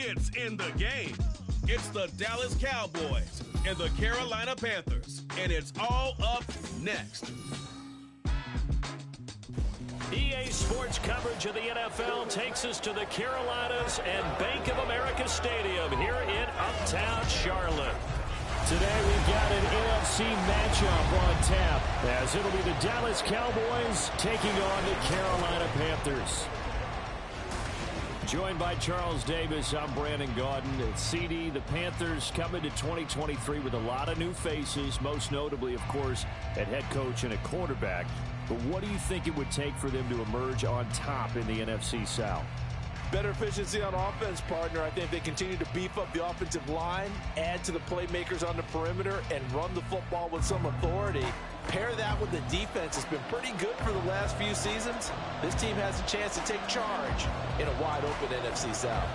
It's in the game. It's the Dallas Cowboys and the Carolina Panthers, and it's all up next. EA Sports coverage of the NFL takes us to the Carolinas and Bank of America Stadium here in Uptown Charlotte. Today we've got an NFC matchup on tap, as it'll be the Dallas Cowboys taking on the Carolina Panthers. Joined by Charles Davis, I'm Brandon Gaudin. At CD, the Panthers come into 2023 with a lot of new faces, most notably, of course, at head coach and a quarterback. But what do you think it would take for them to emerge on top in the NFC South? Better efficiency on offense, partner. I think they continue to beef up the offensive line, add to the playmakers on the perimeter, and run the football with some authority. Pair that with the defense. It's been pretty good for the last few seasons. This team has a chance to take charge in a wide-open NFC South.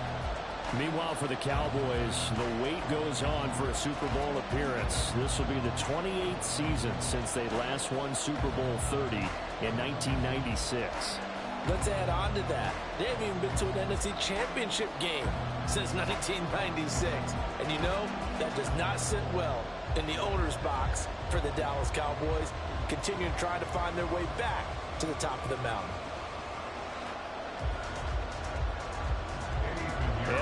Meanwhile, for the Cowboys, the wait goes on for a Super Bowl appearance. This will be the 28th season since they last won Super Bowl 30 in 1996. Let's add on to that. They haven't even been to an NFC Championship game since 1996. And you know, that does not sit well in the owner's box for the Dallas Cowboys, continuing trying to find their way back to the top of the mountain.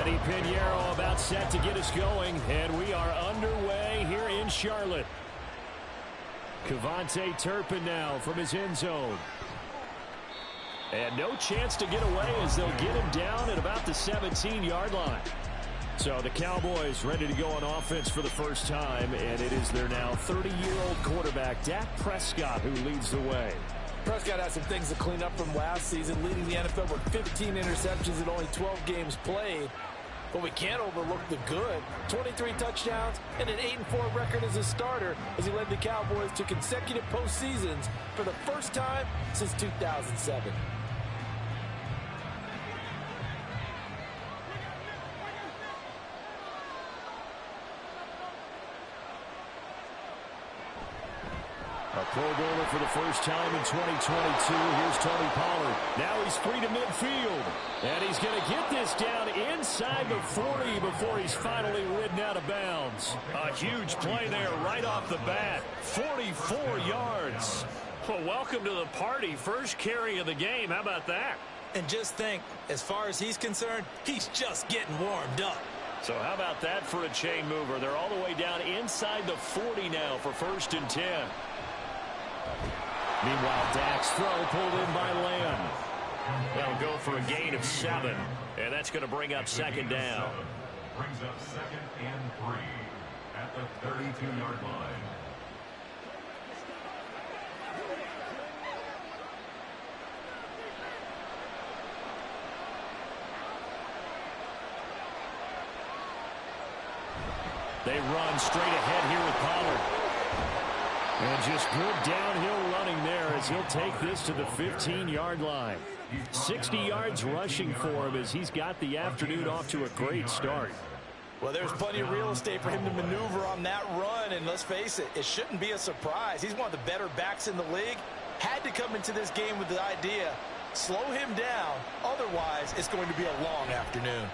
Eddie Pinheiro about set to get us going, and we are underway here in Charlotte. Cavante Turpin now from his end zone. And no chance to get away as they'll get him down at about the 17-yard line. So the Cowboys ready to go on offense for the first time, and it is their now 30-year-old quarterback, Dak Prescott, who leads the way. Prescott has some things to clean up from last season, leading the NFL with 15 interceptions in only 12 games played. But we can't overlook the good. 23 touchdowns and an 8-4 record as a starter as he led the Cowboys to consecutive postseasons for the first time since 2007. A Pro Bowler for the first time in 2022. Here's Tony Pollard. Now he's free to midfield. And he's going to get this down inside the 40 before he's finally ridden out of bounds. A huge play there right off the bat. 44 yards. Well, welcome to the party. First carry of the game. How about that? And just think, as far as he's concerned, he's just getting warmed up. So how about that for a chain mover? They're all the way down inside the 40 now for 1st and 10. Meanwhile, Dak's throw pulled in by Lamb. They'll go for a gain of 7, and that's going to bring up 2nd down. Brings up 2nd and 3 at the 32-yard line. They run straight ahead here with Pollard. And just good downhill running there as he'll take this to the 15-yard line. 60 yards rushing for him as he's got the afternoon off to a great start. Well, there's plenty of real estate for him to maneuver on that run, and let's face it, it shouldn't be a surprise. He's one of the better backs in the league. Had to come into this game with the idea, slow him down, otherwise it's going to be a long afternoon.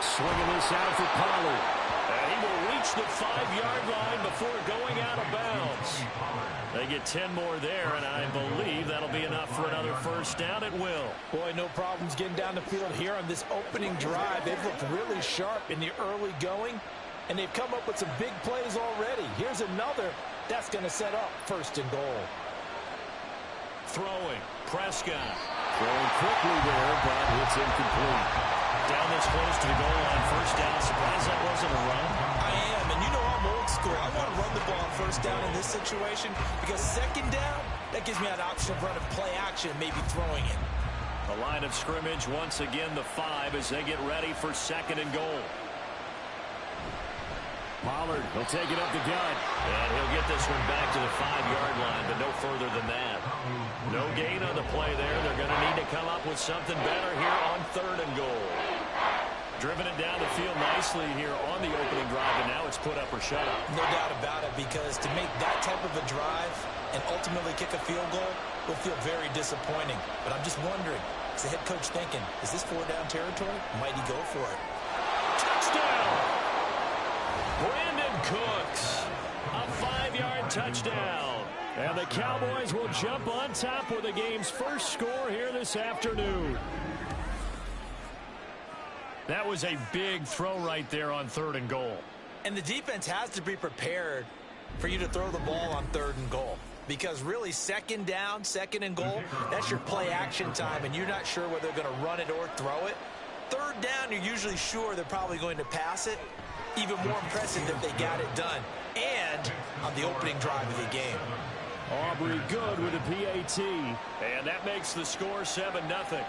Swinging this out for Pollard. And he will reach the 5-yard line before going out of bounds. They get 10 more there, and I believe that'll be enough for another 1st down at will. Boy, no problems getting down the field here on this opening drive. They've looked really sharp in the early going, and they've come up with some big plays already. Here's another that's going to set up 1st and goal. Throwing, Prescott. Throwing quickly there, but it's incomplete. Down this close to the goal line, 1st down. Surprised that wasn't a run. I am, and you know I'm old school. I want to run the ball on 1st down in this situation because 2nd down, that gives me an option of running play action, maybe throwing it. The line of scrimmage once again the 5 as they get ready for 2nd and goal. Pollard will take it up the gut. And he'll get this one back to the 5-yard line, but no further than that. No gain on the play there. They're going to need to come up with something better here on 3rd and goal. Driven it down the field nicely here on the opening drive, and now it's put up or shut up. No doubt about it, because to make that type of a drive and ultimately kick a field goal will feel very disappointing. But I'm just wondering, is the head coach thinking, is this 4-down territory? Might he go for it? touchdown. Brandon Cooks, a 5-yard touchdown. And the Cowboys will jump on top with the game's first score here this afternoon. That was a big throw right there on 3rd and goal. And the defense has to be prepared for you to throw the ball on 3rd and goal. Because really, 2nd down, 2nd and goal, that's your play action time, and you're not sure whether they're going to run it or throw it. 3rd down, you're usually sure they're probably going to pass it. Even more impressive if they got it done. And on the opening drive of the game. Aubrey good with a PAT. And that makes the score 7-0.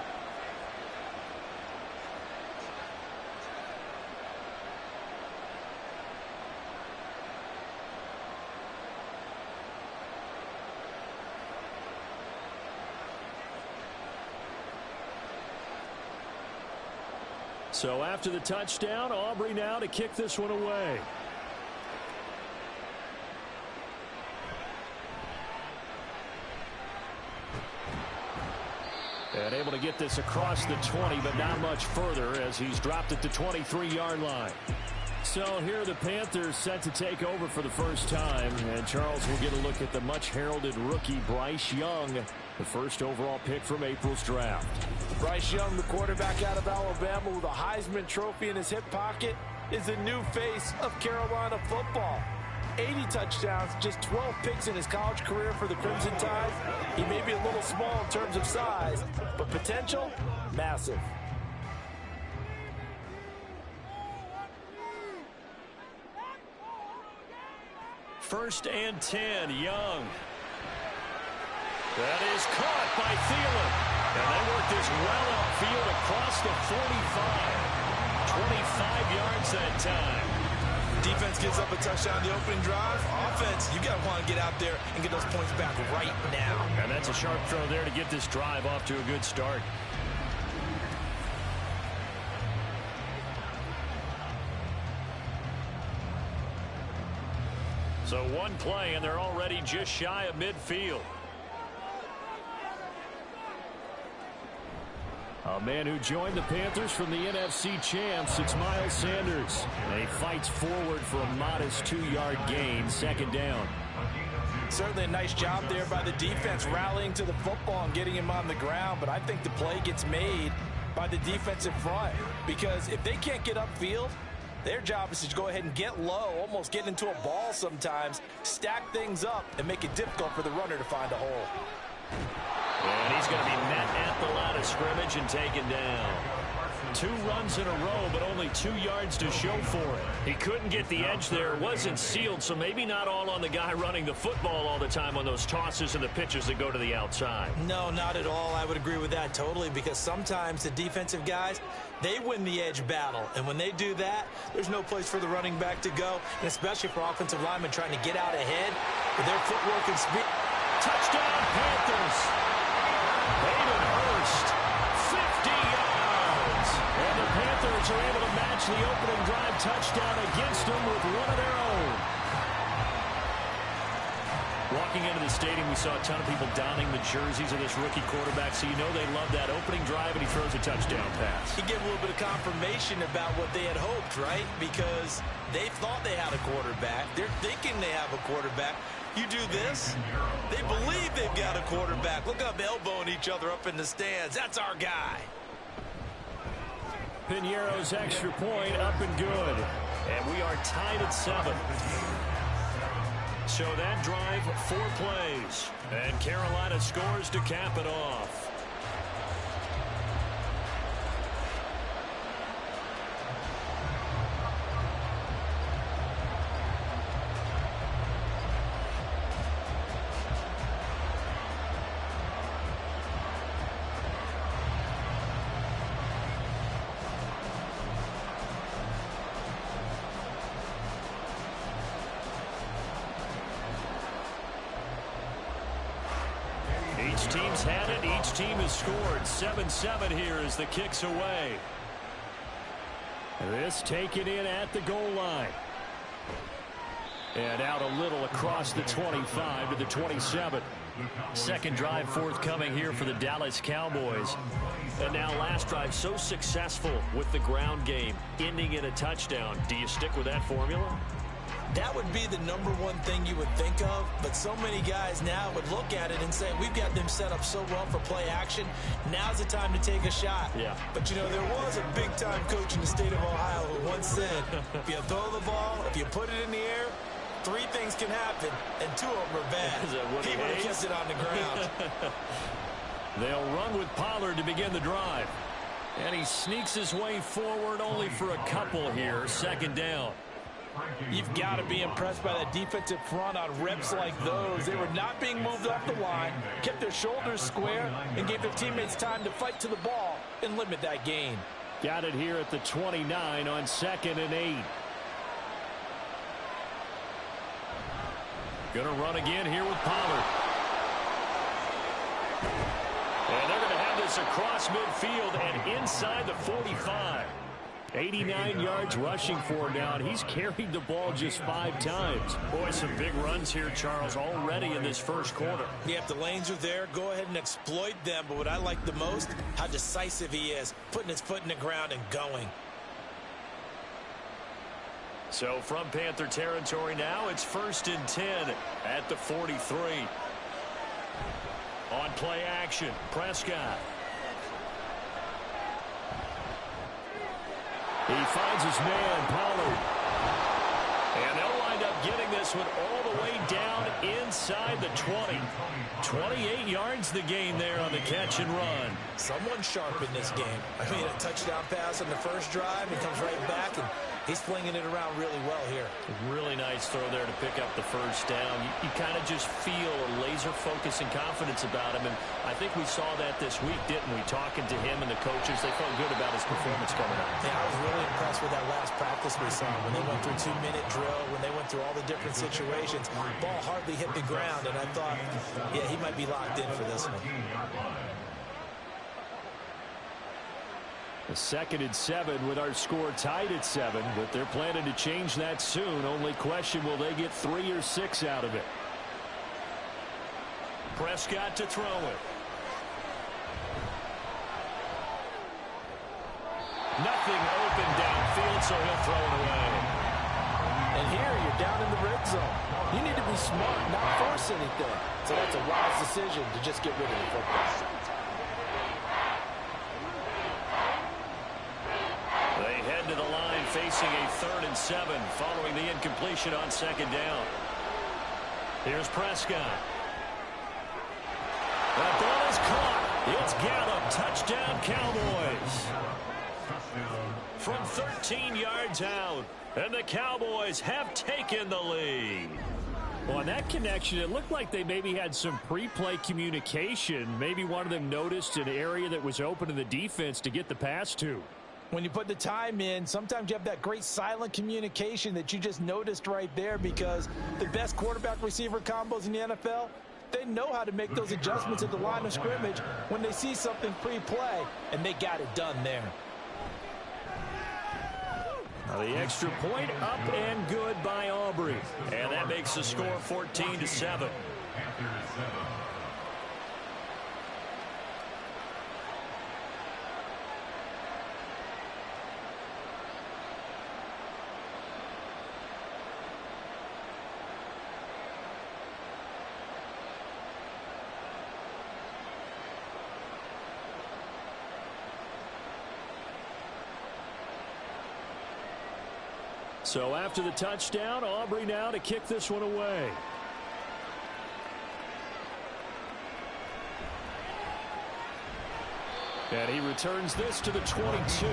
So after the touchdown, Aubrey now to kick this one away. And able to get this across the 20, but not much further as he's dropped it to 23-yard line. So here are the Panthers set to take over for the first time. And Charles will get a look at the much-heralded rookie Bryce Young, the first overall pick from April's draft. Bryce Young, the quarterback out of Alabama with a Heisman Trophy in his hip pocket, is the new face of Carolina football. 80 touchdowns, just 12 picks in his college career for the Crimson Tide. He may be a little small in terms of size, but potential, massive. First and 10, Young. That is caught by Thielen. And they work this well upfield across the 45. 25 yards that time. Defense gives up a touchdown on the opening drive. Offense, you got to want to get out there and get those points back right now. And that's a sharp throw there to get this drive off to a good start. So one play, and they're already just shy of midfield. A man who joined the Panthers from the NFC champs, it's Miles Sanders. And he fights forward for a modest 2-yard gain, 2nd down. Certainly a nice job there by the defense, rallying to the football and getting him on the ground. But I think the play gets made by the defensive front. Because if they can't get upfield, their job is to go ahead and get low, almost get into a ball sometimes, stack things up, and make it difficult for the runner to find a hole. And he's going to be met at the line of scrimmage and taken down. 2 runs in a row, but only 2 yards to show for it. He couldn't get the edge there. It wasn't sealed, so maybe not all on the guy running the football all the time on those tosses and the pitches that go to the outside. No, not at all. I would agree with that totally, because sometimes the defensive guys, they win the edge battle. And when they do that, there's no place for the running back to go, and especially for offensive linemen trying to get out ahead with their footwork and speed. Touchdown, Panthers! Hayden Hurst, 50 yards. And the Panthers are able to match the opening drive touchdown against them with one of their own. Walking into the stadium, we saw a ton of people donning the jerseys of this rookie quarterback, so you know they love that opening drive, and he throws a touchdown pass. He gave a little bit of confirmation about what they had hoped, right? Because they thought they had a quarterback. They're thinking they have a quarterback. You do this, they believe they've got a quarterback. Look up, elbowing each other up in the stands. That's our guy. Piñeiro's extra point up and good. And we are tied at 7. So that drive, 4 plays. And Carolina scores to cap it off. Each team's had it. Each team has scored. 7-7 here as the kick's away. This taken in at the goal line. And out a little across the 25 to the 27. Second drive forthcoming here for the Dallas Cowboys. And now last drive so successful with the ground game, ending in a touchdown. Do you stick with that formula? That would be the #1 thing you would think of, but so many guys now would look at it and say, we've got them set up so well for play action. Now's the time to take a shot. Yeah. But, you know, there was a big-time coach in the state of Ohio who once said, if you throw the ball, if you put it in the air, 3 things can happen, and 2 of them are bad. He would have kept it on the ground. They'll run with Pollard to begin the drive. And he sneaks his way forward only for a couple here. Second down. You've got to be impressed by that defensive front on reps like those. They were not being moved off the line, kept their shoulders square, and gave their teammates time to fight to the ball and limit that gain. Got it here at the 29 on 2nd and 8. Gonna run again here with Pollard. And they're going to have this across midfield and inside the 45. 89 yards rushing for him now, and he's carried the ball just 5 times. Boy, some big runs here, Charles, already in this first quarter. Yeah, if the lanes are there, go ahead and exploit them. But what I like the most, how decisive he is, putting his foot in the ground and going. So from Panther territory now, it's 1st and 10 at the 43. On play action, Prescott. He finds his man, Pollard. And they'll wind up getting this one all the way down inside the 20. 28 yards the gain there on the catch and run. Someone sharp in this game. I mean, a touchdown pass on the first drive, and comes right back, and he's flinging it around really well here. Really nice throw there to pick up the first down. You kind of just feel a laser focus and confidence about him, and I think we saw that this week, didn't we? Talking to him and the coaches, they felt good about his performance coming up. Yeah, I was really impressed with that last practice we saw when they went through 2-minute drill, when they went through all the different situations. Ball hardly hit the ground, and I thought, yeah, he might be locked in for this one. A 2nd and 7 with our score tied at 7, but they're planning to change that soon. Only question, will they get 3 or 6 out of it? Prescott to throw it. Nothing open downfield, so he'll throw it away. And here you're down in the red zone. You need to be smart, not force anything. So that's a wise decision to just get rid of the football. They head to the line facing a 3rd and 7 following the incompletion on 2nd down. Here's Prescott. That ball is caught. It's Gallup. Touchdown, Cowboys. From 13 yards out. And the Cowboys have taken the lead. Well, on that connection, it looked like they maybe had some pre-play communication. Maybe one of them noticed an area that was open to the defense to get the pass to. When you put the time in, sometimes you have that great silent communication that you just noticed right there, because the best quarterback-receiver combos in the NFL, they know how to make those adjustments at the line of scrimmage when they see something pre-play, and they got it done there. Now the extra point up and good by Aubrey. And that makes the score 14-7. So after the touchdown, Aubrey now to kick this one away. And he returns this to the 22.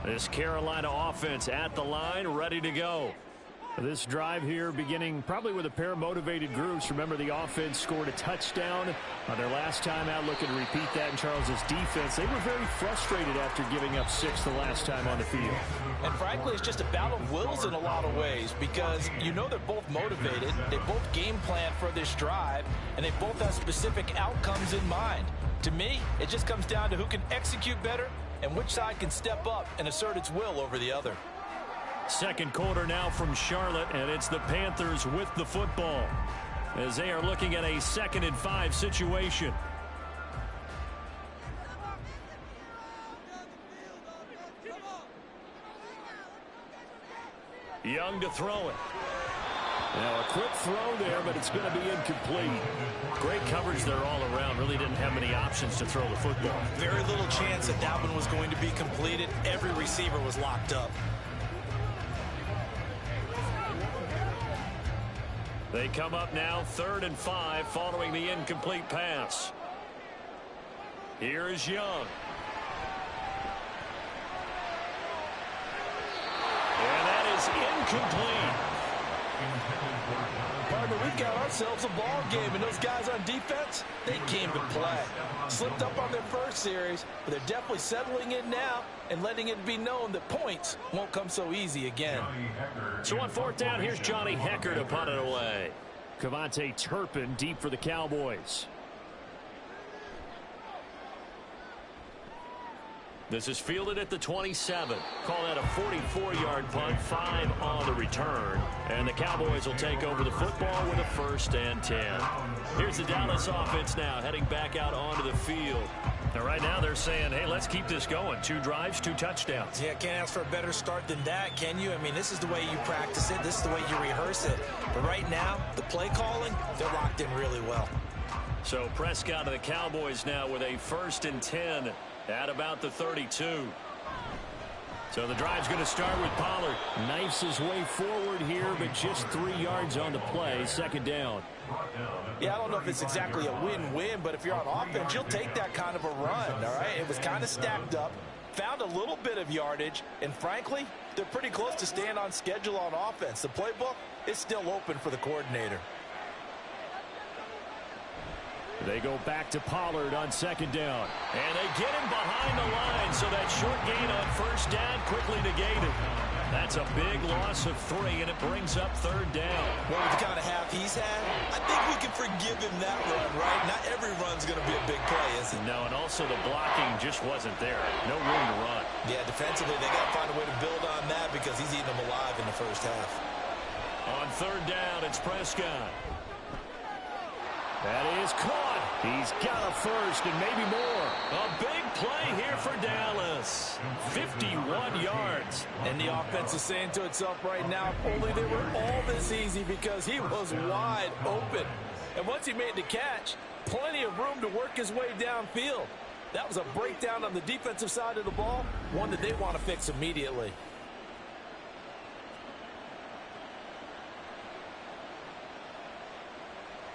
This Carolina offense at the line, ready to go. This drive here beginning probably with a pair of motivated groups. Remember, the offense scored a touchdown on their last time out. Looking to repeat that in Charles's defense. They were very frustrated after giving up 6 the last time on the field. And frankly, it's just a battle of wills in a lot of ways because you know they're both motivated. They both game plan for this drive, and they both have specific outcomes in mind. To me, it just comes down to who can execute better and which side can step up and assert its will over the other. Second quarter now from Charlotte, and it's the Panthers with the football as they are looking at a 2nd and 5 situation. Young to throw it. Now a quick throw there, but it's going to be incomplete. Great coverage there all around. Really didn't have many options to throw the football. Very little chance that that one was going to be completed. Every receiver was locked up. They come up now 3rd and 5 following the incomplete pass. Here is Young. And that is incomplete. Partner, we've got ourselves a ball game, and those guys on defense, they came to play. Slipped up on their first series, but they're definitely settling in now and letting it be known that points won't come so easy again. So on 4th down, here's Johnny Hecker to punt it away. Cavante Turpin deep for the Cowboys. This is fielded at the 27. Call that a 44-yard punt, 5 on the return. And the Cowboys will take over the football with a 1st and 10. Here's the Dallas offense now heading back out onto the field. Now right now they're saying, hey, let's keep this going. 2 drives, 2 touchdowns. Yeah, can't ask for a better start than that, can you? I mean, this is the way you practice it. This is the way you rehearse it. But right now, the play calling, they're locked in really well. So Prescott of the Cowboys now with a 1st and 10 at about the 32. So the drive's going to start with Pollard. Knifes his way forward here, but just 3 yards on the play. 2nd down. Yeah, I don't know if it's exactly a win-win, but if you're on offense, you'll take that kind of a run, all right? It was kind of stacked up, found a little bit of yardage, and frankly, they're pretty close to staying on schedule on offense. The playbook is still open for the coordinator. They go back to Pollard on 2nd down. And they get him behind the line, so that short gain on 1st down quickly negated. That's a big loss of 3, and it brings up 3rd down. Well, with the kind of half he's had, I think we can forgive him that run, right? Not every run's going to be a big play, is it? No, and also the blocking just wasn't there. No room to run. Yeah, defensively, they got to find a way to build on that because he's eating them alive in the 1st half. On 3rd down, it's Prescott. That is caught. He's got a 1st and maybe more. A big play here for Dallas. 51 yards. And the offense is saying to itself right now, if only they were all this easy because he was wide open. And once he made the catch, plenty of room to work his way downfield. That was a breakdown on the defensive side of the ball, one that they want to fix immediately.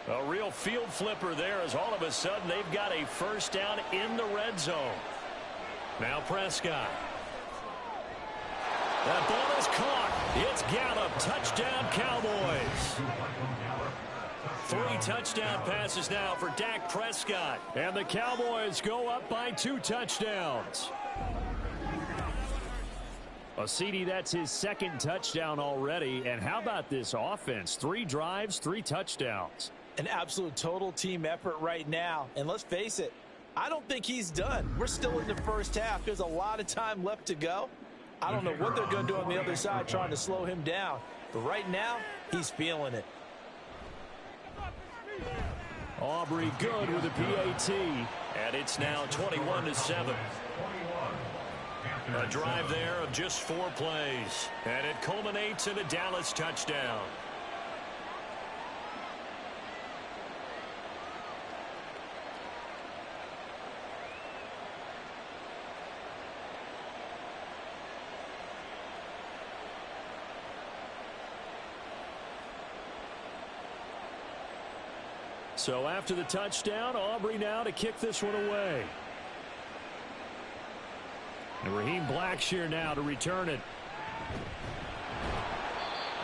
A real field flipper there as all of a sudden they've got a 1st down in the red zone. Now Prescott. That ball is caught. It's Gallup. Touchdown Cowboys. 3 touchdown passes now for Dak Prescott. And the Cowboys go up by 2 touchdowns. CD, that's his 2nd touchdown already. And how about this offense? 3 drives, 3 touchdowns. An absolute total team effort right now. And let's face it, I don't think he's done. We're still in the 1st half. There's a lot of time left to go. I don't know what they're going to do on the other side trying to slow him down. But right now, he's feeling it. Aubrey good with a PAT. And it's now 21-7. A drive there of just 4 plays. And it culminates in a Dallas touchdown. So after the touchdown, Aubrey now to kick this one away. And Raheem Blackshear now to return it.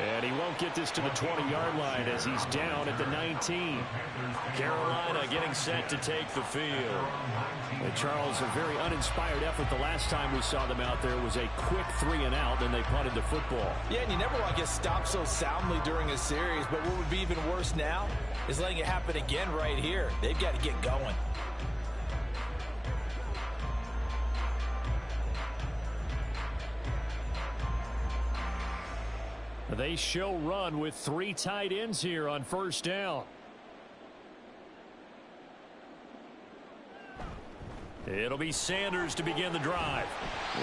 And he won't get this to the 20-yard line as he's down at the 19. Carolina getting set to take the field. And Charles, a very uninspired effort the last time we saw them out there was a quick 3-and-out, and they punted the football. Yeah, and you never want to get stopped so soundly during a series, but what would be even worse now is letting it happen again right here. They've got to get going. They show run with 3 tight ends here on first down. It'll be Sanders to begin the drive.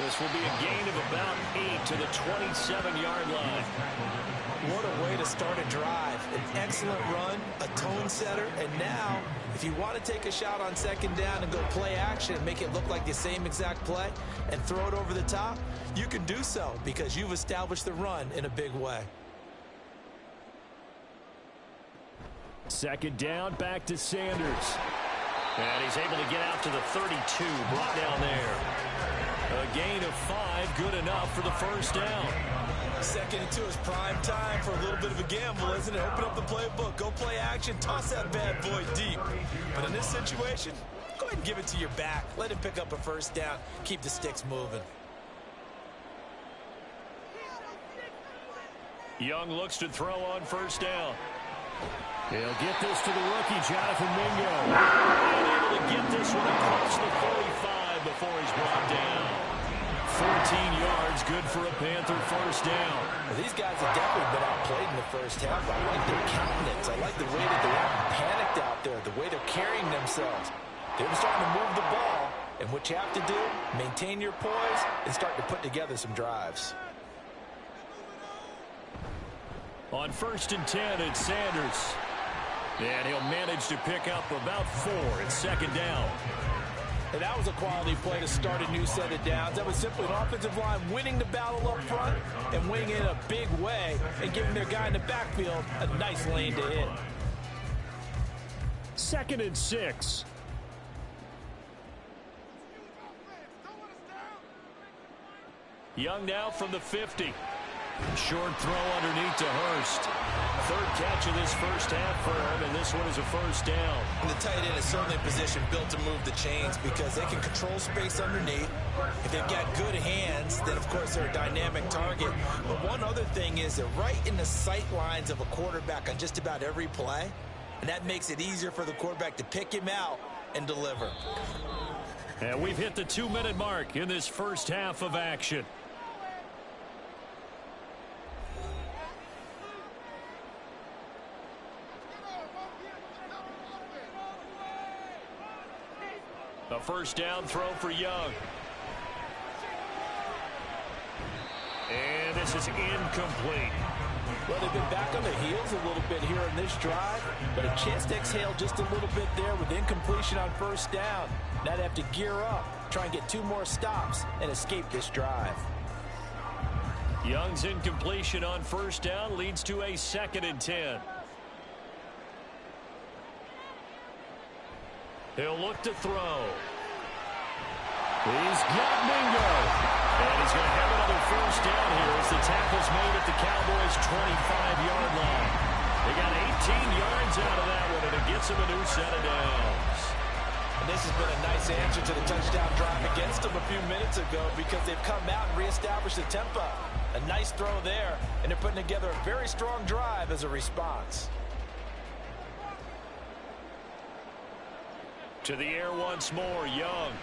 This will be a gain of about 8 to the 27-yard line. What a way to start a drive. An excellent run, a tone setter, and now if you want to take a shot on second down and go play action and make it look like the same exact play and throw it over the top, you can do so because you've established the run in a big way. Second down, back to Sanders. And he's able to get out to the 32, brought down there. A gain of 5, good enough for the first down. 2nd and 2 is prime time for a little bit of a gamble, isn't it? Open up the playbook, go play action, toss that bad boy deep. But in this situation, go ahead and give it to your back. Let him pick up a first down, keep the sticks moving. Young looks to throw on first down. He'll get this to the rookie, Jonathan Mingo. And able to get this one across the 45 before he's brought down. 14 yards, good for a Panther first down. Well, these guys have definitely been outplayed in the first half. I like their countenance. I like the way that they haven't panicked out there, the way they're carrying themselves. They're starting to move the ball, and what you have to do, maintain your poise and start to put together some drives. On 1st and 10, it's Sanders. And he'll manage to pick up about 4 at second down. And that was a quality play to start a new set of downs. That was simply an offensive line winning the battle up front and winning it in a big way and giving their guy in the backfield a nice lane to hit. 2nd and 6. Young now from the 50. Short throw underneath to Hurst. 3rd catch of this first half for him, and this one is a first down. And the tight end is certainly a position built to move the chains because they can control space underneath. If they've got good hands, then of course they're a dynamic target. But one other thing is they're right in the sight lines of a quarterback on just about every play, and that makes it easier for the quarterback to pick him out and deliver. And we've hit the 2-minute mark in this first half of action. A first down throw for Young. And this is incomplete. Well, they've been back on the heels a little bit here in this drive, but a chance to exhale just a little bit there with incompletion on first down. Now they have to gear up, try and get 2 more stops, and escape this drive. Young's incompletion on first down leads to a 2nd and 10. He'll look to throw. He's got Mingo. And he's going to have another first down here as the tackle's made at the Cowboys' 25-yard line. They got 18 yards out of that one, and it gets them a new set of downs. And this has been a nice answer to the touchdown drive against them a few minutes ago because they've come out and reestablished the tempo. A nice throw there, and they're putting together a very strong drive as a response. To the air once more, Young.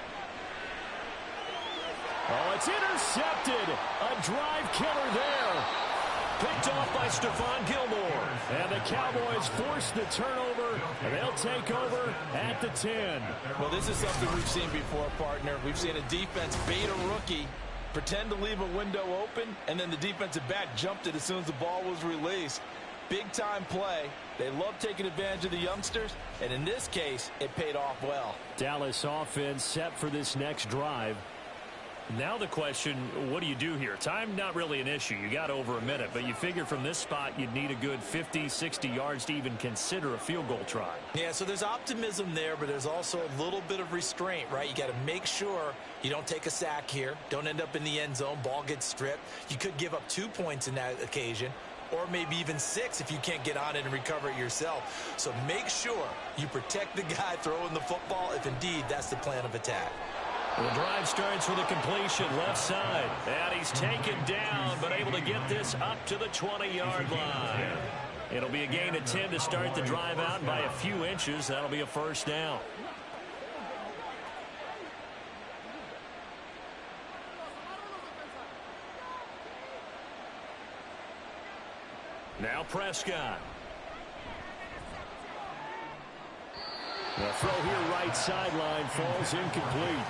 Oh, it's intercepted. A drive killer there. Picked off by Stephon Gilmore. And the Cowboys force the turnover, and they'll take over at the 10. Well, this is something we've seen before, partner. We've seen a defense bait a rookie, pretend to leave a window open, and then the defensive back jumped it as soon as the ball was released. Big-time play. They love taking advantage of the youngsters, and in this case, it paid off well. Dallas offense set for this next drive. Now the question, what do you do here? Time, not really an issue. You got over a minute, but you figure from this spot you'd need a good 50, 60 yards to even consider a field goal try. Yeah, so there's optimism there, but there's also a little bit of restraint, right? You got to make sure you don't take a sack here. Don't end up in the end zone. Ball gets stripped. You could give up 2 points in that occasion. or maybe even 6 if you can't get on it and recover it yourself. So make sure you protect the guy throwing the football if indeed that's the plan of attack. The drive starts with a completion left side. And he's taken down, but able to get this up to the 20-yard line. It'll be a gain of 10 to start the drive out, and by a few inches, that'll be a first down. Now Prescott. The throw here right sideline falls incomplete.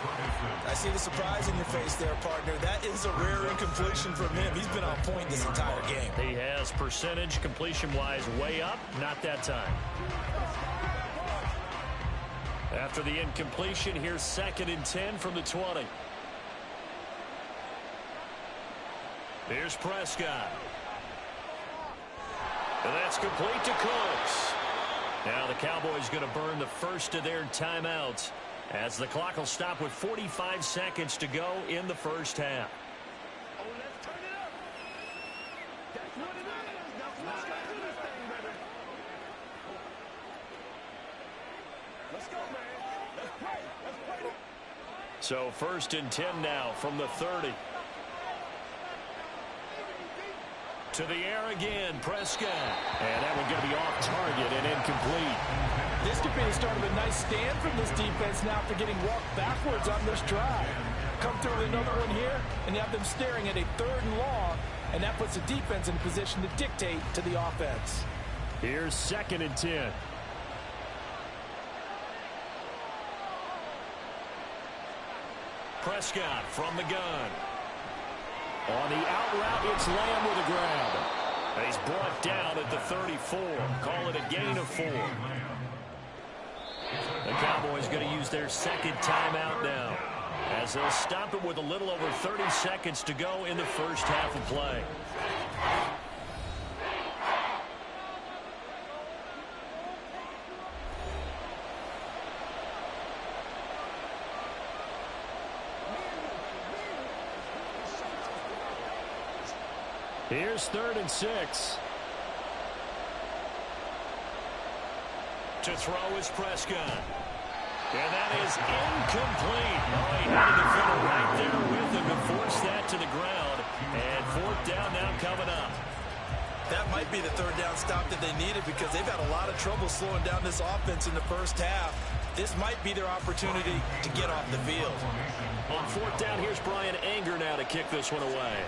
I see the surprise in your face there, partner. That is a rare incompletion from him. He's been on point this entire game. He has percentage completion-wise way up. Not that time. After the incompletion, here's 2nd and 10 from the 20. Here's Prescott. And that's complete to Cooks. Now the Cowboys going to burn the first of their timeouts as the clock will stop with 45 seconds to go in the first half. Oh, let's turn it up. That's what it is. That's what let's do this thing, baby. Let's go, man. Let's play. Let's play. So 1st and 10 now from the 30. To the air again, Prescott. And that one going to be off target and incomplete. This could be the start of a nice stand from this defense now after getting walked backwards on this drive. Come through with another one here, and you have them staring at a 3rd and long, and that puts the defense in a position to dictate to the offense. Here's 2nd and 10. Prescott from the gun. On the out route, it's Lamb with the grab. He's brought down at the 34. Call it a gain of 4. The Cowboys going to use their 2nd timeout now, as they'll stop it with a little over 30 seconds to go in the first half of play. Here's 3rd and 6. To throw is Prescott. And that is incomplete. Oh, he had a defender right there with him to force that to the ground. And 4th down now coming up. That might be the 3rd down stop that they needed because they've had a lot of trouble slowing down this offense in the first half. This might be their opportunity to get off the field. On 4th down, here's Brian Anger now to kick this one away.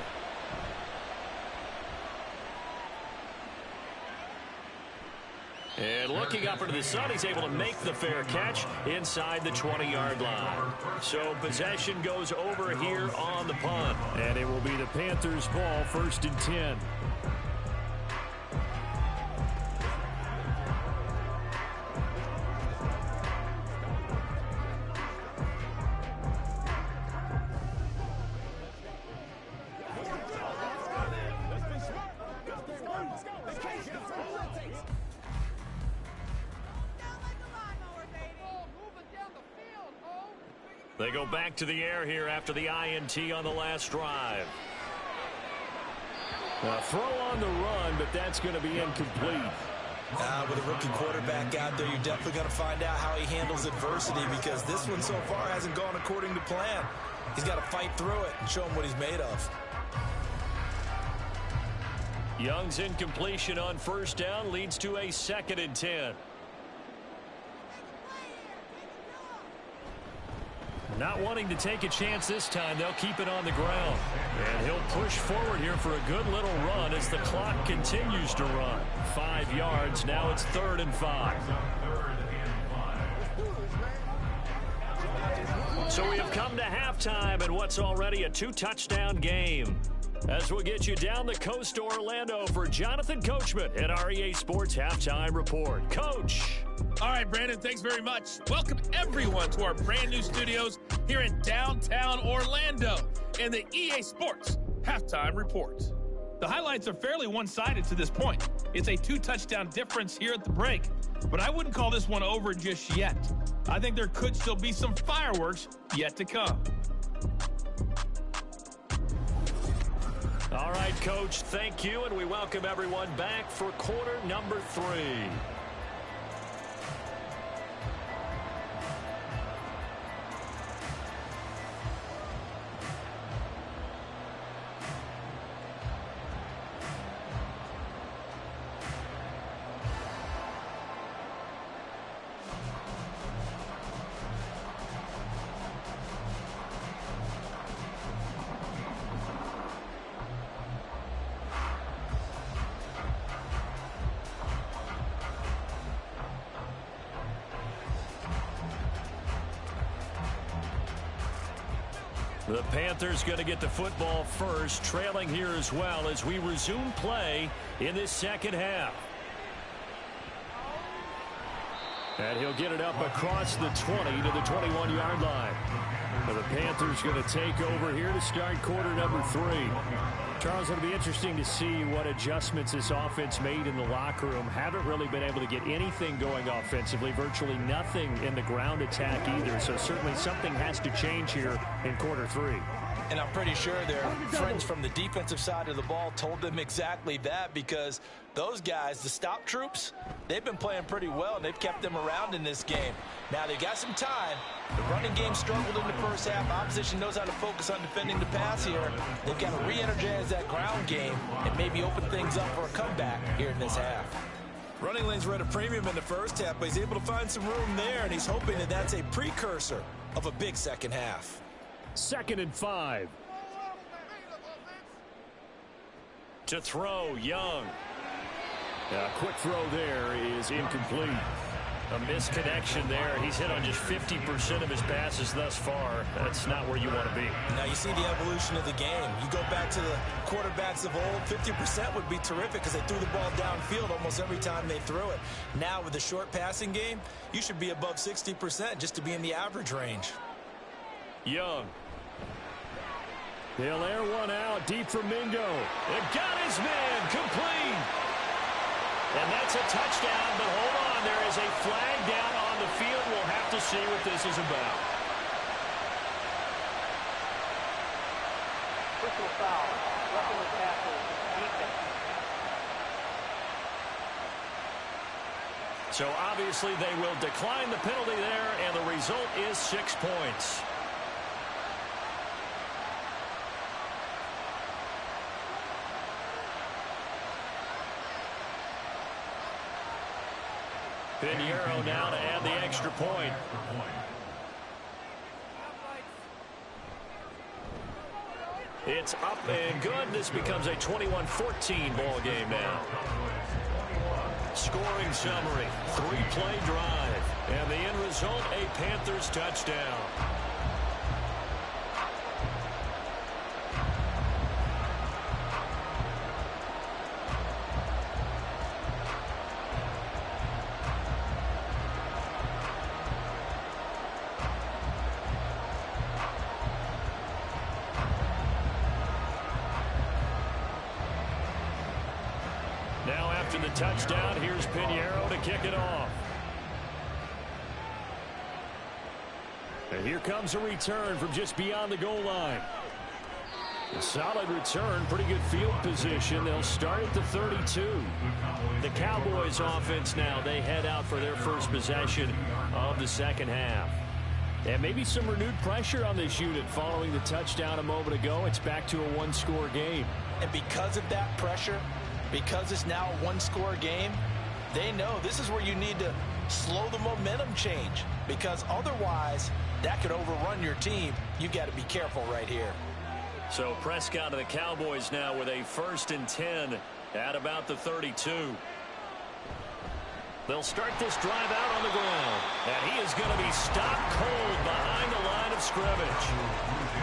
And looking up into the sun, he's able to make the fair catch inside the 20-yard line. So possession goes over here on the punt. And it will be the Panthers' ball, 1st and 10. They go back to the air here after the INT on the last drive. A throw on the run, but that's going to be incomplete. With a rookie quarterback out there, you're definitely going to find out how he handles adversity because this one so far hasn't gone according to plan. He's got to fight through it and show him what he's made of. Young's incompletion on 1st down leads to a 2nd and 10. Not wanting to take a chance this time, they'll keep it on the ground. And he'll push forward here for a good little run as the clock continues to run. 5 yards, now it's 3rd and 5. So we have come to halftime in what's already a 2-touchdown game. As we'll get you down the coast to Orlando for Jonathan Coachman at our EA Sports Halftime Report. Coach. All right, Brandon, thanks very much. Welcome, everyone, to our brand new studios here in downtown Orlando in the EA Sports Halftime Report. The highlights are fairly one-sided to this point. It's a 2-touchdown difference here at the break, but I wouldn't call this one over just yet. I think there could still be some fireworks yet to come. All right, Coach, thank you, and we welcome everyone back for quarter number 3. The Panthers going to get the football first, trailing here as well as we resume play in this second half. And he'll get it up across the 20 to the 21-yard line. And the Panthers going to take over here to start quarter number 3. Charles, it'll be interesting to see what adjustments this offense made in the locker room. Haven't really been able to get anything going offensively, virtually nothing in the ground attack either. So certainly something has to change here in quarter 3. And I'm pretty sure their friends from the defensive side of the ball told them exactly that, because those guys, the stop troops, they've been playing pretty well, and they've kept them around in this game. Now, they've got some time. The running game struggled in the first half. Opposition knows how to focus on defending the pass here. They've got to re-energize that ground game and maybe open things up for a comeback here in this half. Running lanes were at a premium in the first half, but he's able to find some room there, and he's hoping that that's a precursor of a big second half. 2nd and 5. To throw, Young. A quick throw there is incomplete. A misconnection there. He's hit on just 50% of his passes thus far. That's not where you want to be. Now you see the evolution of the game. You go back to the quarterbacks of old, 50% would be terrific because they threw the ball downfield almost every time they threw it. Now with the short passing game, you should be above 60% just to be in the average range. Young. He'll air one out deep for Mingo. It got his man complete. And that's a touchdown, but hold on. There is a flag down on the field. We'll have to see what this is about. Personal foul. Roughing the tackle. Defense. So obviously they will decline the penalty there, and the result is 6 points. Pinheiro now to add the extra point. It's up and good. This becomes a 21-14 ball game now. Scoring summary, 3-play drive, and the end result, a Panthers touchdown. Now after the touchdown, here's Pinheiro to kick it off. And here comes a return from just beyond the goal line. A solid return, pretty good field position. They'll start at the 32. The Cowboys offense now, they head out for their first possession of the second half. And maybe some renewed pressure on this unit following the touchdown a moment ago. It's back to a one-score game. And because of that pressure, because it's now a one-score game, they know this is where you need to slow the momentum change, because otherwise that could overrun your team. You got to be careful right here. So Prescott of the Cowboys now with a 1st and 10 at about the 32. They'll start this drive out on the ground, and he is going to be stopped cold behind the line of scrimmage.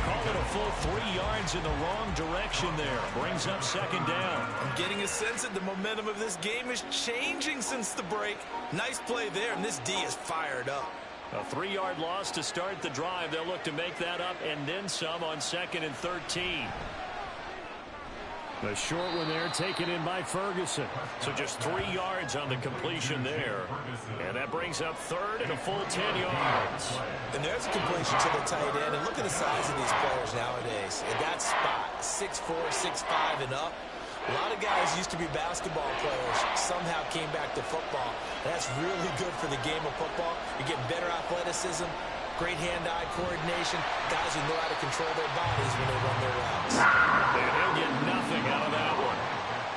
Call it a full 3 yards in the wrong direction there. Brings up 2nd down. I'm getting a sense that the momentum of this game is changing since the break. Nice play there, and this D is fired up. A 3-yard loss to start the drive. They'll look to make that up and then some on 2nd and 13. A short one there taken in by Ferguson. So just 3 yards on the completion there. And that brings up third and a full 10 yards. And there's a completion to the tight end. And look at the size of these players nowadays. In that spot, 6'4", 6'5", and up. A lot of guys used to be basketball players, somehow came back to football. That's really good for the game of football. You're getting better athleticism, great hand-eye coordination, guys who know how to control their bodies when they run their routes. And he'll get nothing out of that one.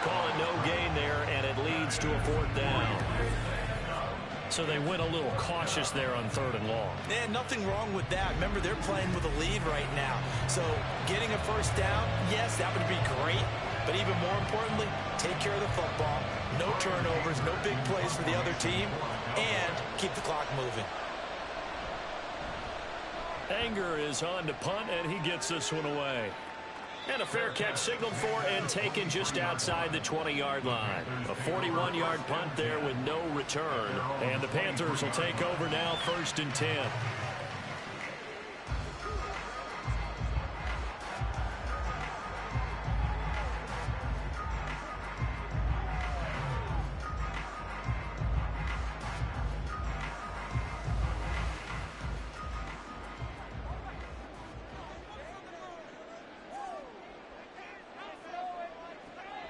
Call it no gain there, and it leads to a 4th down. So they went a little cautious there on 3rd and long. And nothing wrong with that. Remember, they're playing with a lead right now. So getting a 1st down, yes, that would be great. But even more importantly, take care of the football. No turnovers, no big plays for the other team, and keep the clock moving. Anger is on to punt, and he gets this one away. And a fair catch signaled for and taken just outside the 20-yard line. A 41-yard punt there with no return. And the Panthers will take over now, 1st and 10.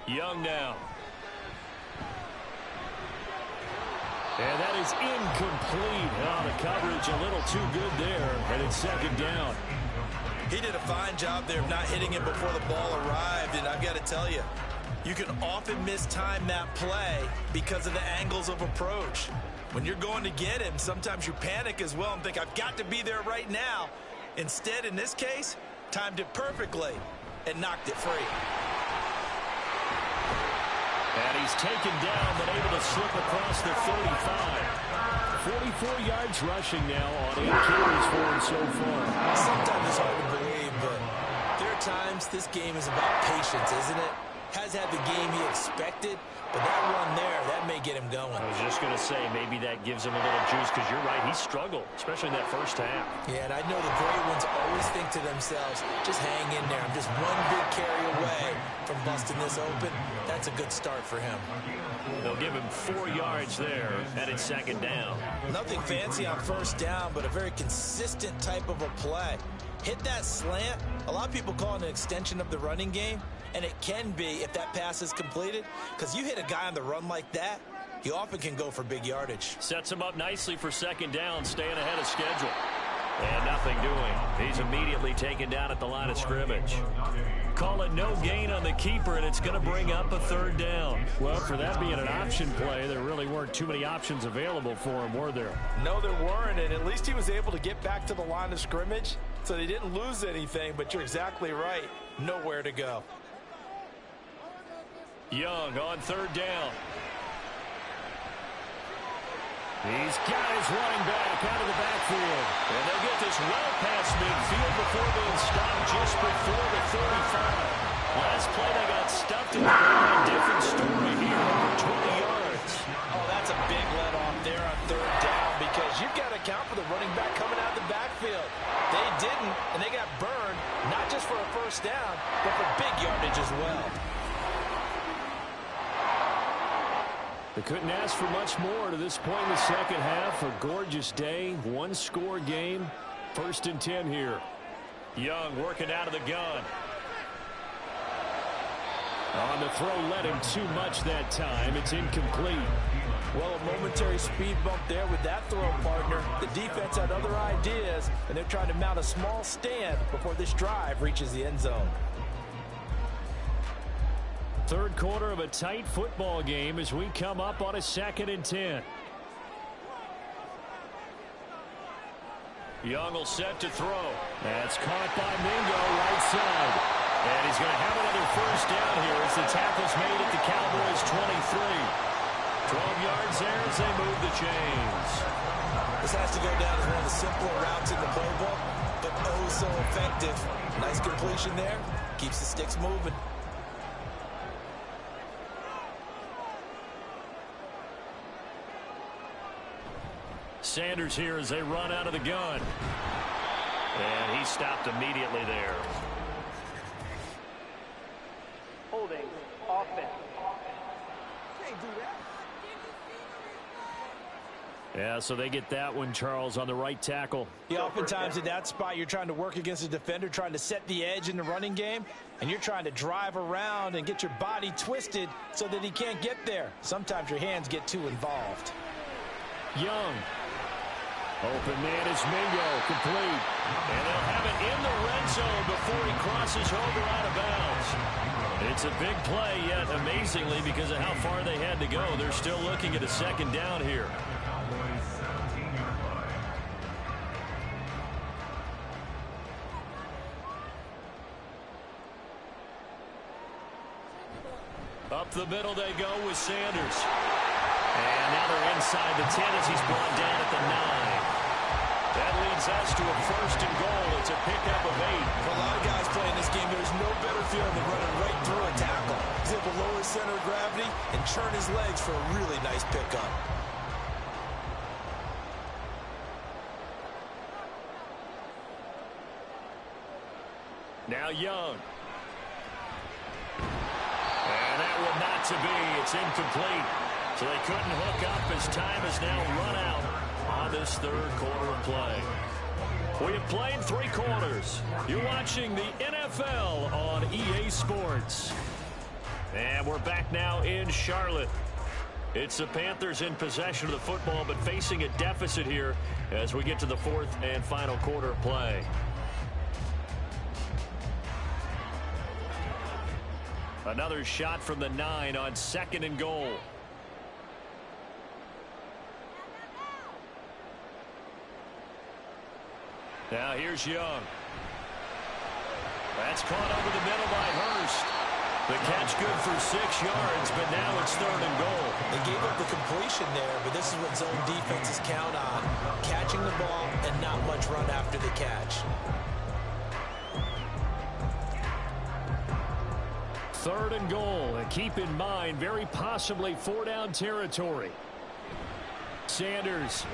Young now. And that is incomplete. Oh, the coverage a little too good there, and it's 2nd down. He did a fine job there of not hitting it before the ball arrived, and I've got to tell you, you can often mistime that play because of the angles of approach. When you're going to get him, sometimes you panic as well and think, I've got to be there right now. Instead, in this case, timed it perfectly and knocked it free. And he's taken down, but able to slip across the 35. 44 yards rushing now on 8 carries for him so far. Sometimes it's hard to believe, but there are times this game is about patience, isn't it? Has had the game he expected, but that run there, that may get him going. I was just going to say, maybe that gives him a little juice, because you're right, he struggled, especially in that 1st half. Yeah, and I know the great ones always think to themselves, just hang in there. I'm just one big carry away from busting this open. That's a good start for him. They'll give him 4 yards there, and it's 2nd down. Nothing fancy on 1st down, but a very consistent type of a play. Hit that slant. A lot of people call it an extension of the running game, and it can be if that pass is completed, because you hit a guy on the run like that, he often can go for big yardage. Sets him up nicely for 2nd down, staying ahead of schedule. And nothing doing. He's immediately taken down at the line of scrimmage. Call it no gain on the keeper, and it's going to bring up a 3rd down. Well, for that being an option play, there really weren't too many options available for him, were there? No, there weren't, and at least he was able to get back to the line of scrimmage, so they didn't lose anything, but you're exactly right. Nowhere to go. Young on 3rd down. He's got his running back out of the backfield. And they'll get this well past midfield before being stopped just before the 35. Last play they got stuffed in the line. Different story here, over 20 yards. Oh, that's a big let off there on 3rd down, because you've got to account for the running back coming out of the backfield. They didn't, and they got burned, not just for a 1st down, but for big yardage as well. They couldn't ask for much more to this point in the 2nd half. A gorgeous day, 1-score game. 1st and 10 here. Young working out of the gun. On the throw, led him too much that time. It's incomplete. Well, a momentary speed bump there with that throw, partner. The defense had other ideas, and they're trying to mount a small stand before this drive reaches the end zone. 3rd quarter of a tight football game as we come up on a 2nd and 10. Young will set to throw. That's caught by Mingo right side. And he's going to have another 1st down here as the tackle's made at the Cowboys 23. 12 yards there as they move the chains. This has to go down as one of the simpler routes in the playbook, but oh so effective. Nice completion there. Keeps the sticks moving. Sanders here as they run out of the gun. And he stopped immediately there. Holding offense. Can't do that. Yeah, so they get that one, Charles, on the right tackle. Yeah, oftentimes in that spot, you're trying to work against a defender, trying to set the edge in the running game, and you're trying to drive around and get your body twisted so that he can't get there. Sometimes your hands get too involved. Young. Open man is Mingo, complete. And they'll have it in the red zone before he crosses over out of bounds. It's a big play, yet amazingly, because of how far they had to go, they're still looking at a second down here. Up the middle they go with Sanders. And now they're inside the 10 as he's brought down at the 9. That leads us to a 1st and goal. It's a pickup of 8. For a lot of guys playing this game, there's no better feeling than running right through a tackle. He's able to lower his center of gravity and churn his legs for a really nice pickup. Now Young. And that one not to be. It's incomplete. So they couldn't hook up as time has now run out on this 3rd quarter of play. We have played 3 quarters. You're watching the NFL on EA Sports. And we're back now in Charlotte. It's the Panthers in possession of the football, but facing a deficit here as we get to the 4th and final quarter of play. Another shot from the 9 on 2nd and goal. Now here's Young. That's caught over the middle by Hurst. The catch good for 6 yards, but now it's 3rd and goal. They gave up the completion there, but this is what zone defenses count on. Catching the ball and not much run after the catch. 3rd and goal, and keep in mind, very possibly 4-down territory. Sanders.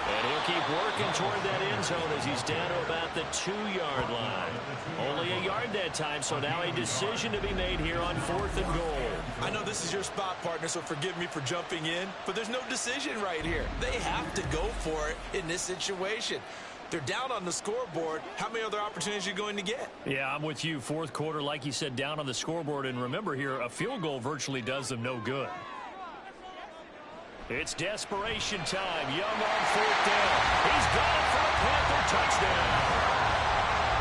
And he'll keep working toward that end zone as he's down to about the 2-yard line. Only a yard that time, so now a decision to be made here on 4th and goal. I know this is your spot, partner, so forgive me for jumping in, but there's no decision right here. They have to go for it in this situation. They're down on the scoreboard. How many other opportunities are you going to get? Yeah, I'm with you. 4th quarter, like you said, down on the scoreboard. And remember here, a field goal virtually does them no good. It's desperation time. Young on 4th down. He's got it for a Panther touchdown.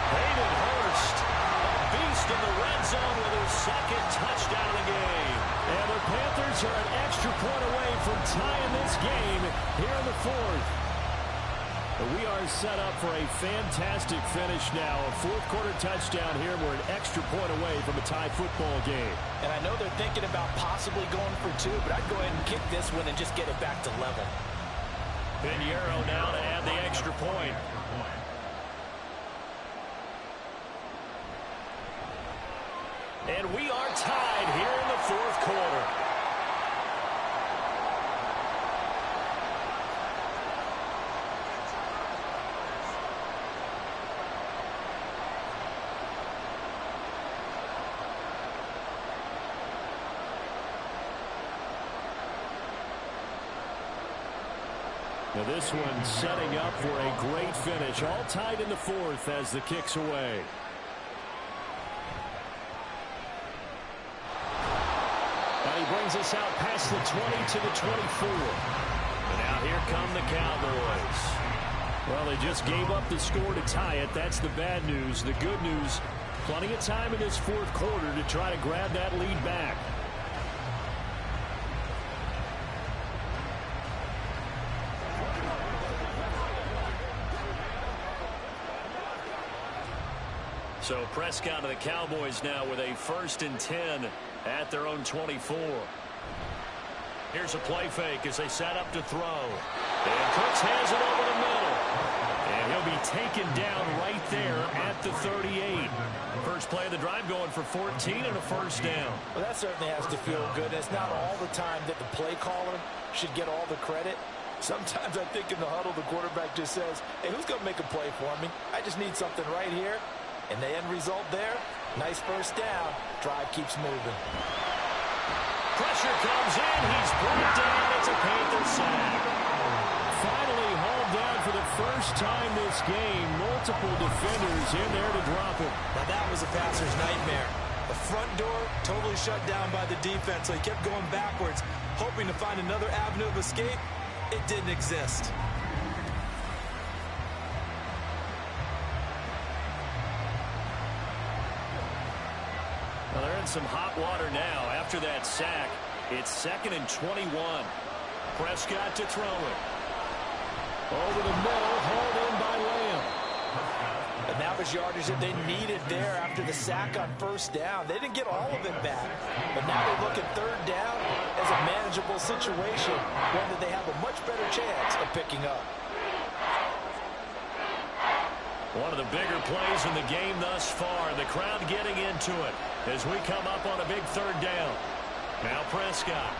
Hayden Hurst, a beast in the red zone with his 2nd touchdown of the game. And the Panthers are an extra point away from tying this game here in the 4th. We are set up for a fantastic finish now. A 4th quarter touchdown here. We're an extra point away from a tie football game. And I know they're thinking about possibly going for 2, but I'd go ahead and kick this one and just get it back to level. Pinheiro now to add the extra point. And we are tied here in the 4th quarter. Now this one setting up for a great finish. All tied in the 4th as the kick's away. Now he brings us out past the 20 to the 24. And now here come the Cowboys. Well, they just gave up the score to tie it. That's the bad news. The good news, plenty of time in this 4th quarter to try to grab that lead back. So Prescott of the Cowboys now with a 1st and 10 at their own 24. Here's a play fake as they set up to throw. And Cooks has it over the middle. And he'll be taken down right there at the 38. First play of the drive going for 14 and a 1st down. Well, that certainly has to feel good. It's not all the time that the play caller should get all the credit. Sometimes I think in the huddle, the quarterback just says, hey, who's going to make a play for me? I just need something right here. And the end result there, Nice first down. Drive keeps moving. Pressure comes in. He's brought down. It's a Panther sack. Finally hauled down for the first time this game. Multiple defenders in there to drop him. Now that was a passer's nightmare. The front door totally shut down by the defense, so he kept going backwards, hoping to find another avenue of escape. It didn't exist. Well, they're in some hot water now after that sack. It's 2nd and 21. Prescott to throw it. Over the middle, hauled in by Lamb. And that was yardage that they needed there after the sack on first down. They didn't get all of it back, but now they look at third down as a manageable situation, one that they have a much better chance of picking up. One of the bigger plays in the game thus far. The crowd getting into it as we come up on a big third down. Now Prescott.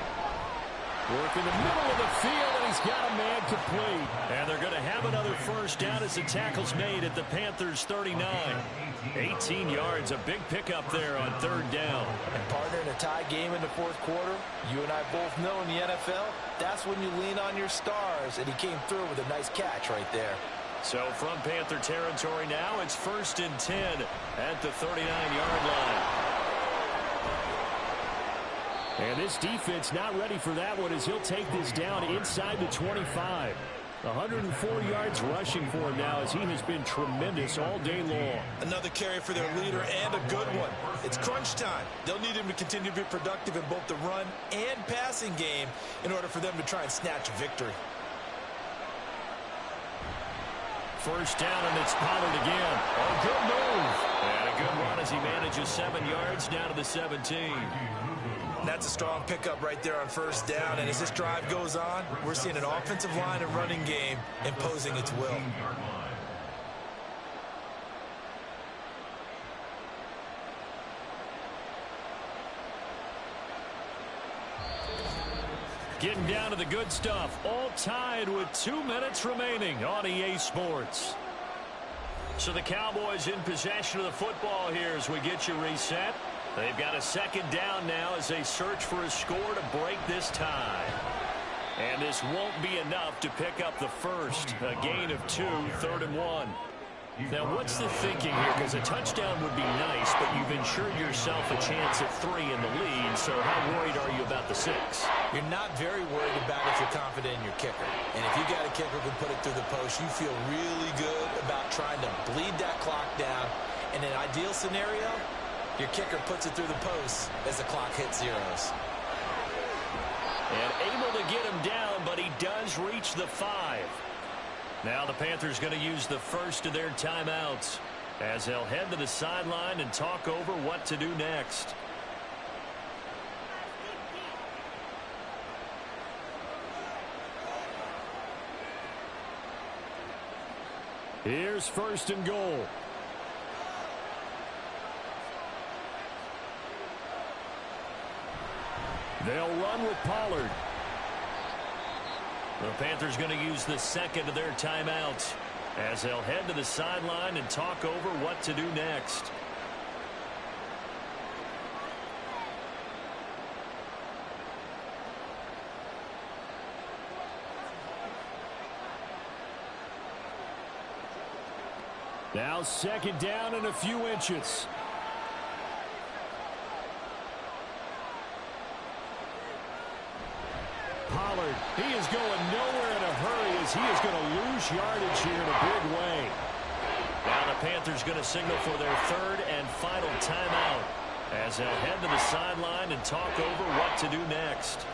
Working the middle of the field, and he's got a man complete. And they're going to have another first down as the tackle's made at the Panthers' 39. 18 yards, a big pickup there on third down. And partner, in a tie game in the fourth quarter, you and I both know in the NFL, that's when you lean on your stars, and he came through with a nice catch right there. So from Panther territory now, it's 1st and 10 at the 39-yard line. And this defense not ready for that one as he'll take this down inside the 25. 104 yards rushing for him now as he has been tremendous all day long. Another carry for their leader and a good one. It's crunch time. They'll need him to continue to be productive in both the run and passing game in order for them to try and snatch victory. First down, and it's Pollard again. A good move. And a good run as he manages 7 yards down to the 17. That's a strong pickup right there on first down. And as this drive goes on, we're seeing an offensive line and running game imposing its will. Getting down to the good stuff. All tied with 2 minutes remaining on EA Sports. So the Cowboys in possession of the football here as we get you reset. They've got a second down now as they search for a score to break this tie. And this won't be enough to pick up the first. A gain of 2, 3rd and 1. Now, what's the thinking here? Because a touchdown would be nice, but you've ensured yourself a chance at 3 in the lead, so how worried are you about the 6? You're not very worried about it if you're confident in your kicker. And if you got a kicker who can put it through the post, you feel really good about trying to bleed that clock down. In an ideal scenario, your kicker puts it through the post as the clock hits zeros. And able to get him down, but he does reach the 5. Now the Panthers going to use the first of their timeouts as they'll head to the sideline and talk over what to do next. Here's 1st and goal. They'll run with Pollard. The Panthers going to use the second of their timeouts as they'll head to the sideline and talk over what to do next. Now 2nd down and a few inches. Pollard, he is going nowhere in a hurry as he is going to lose yardage here in a big way. Now the Panthers going to signal for their 3rd and final timeout as they'll head to the sideline and talk over what to do next.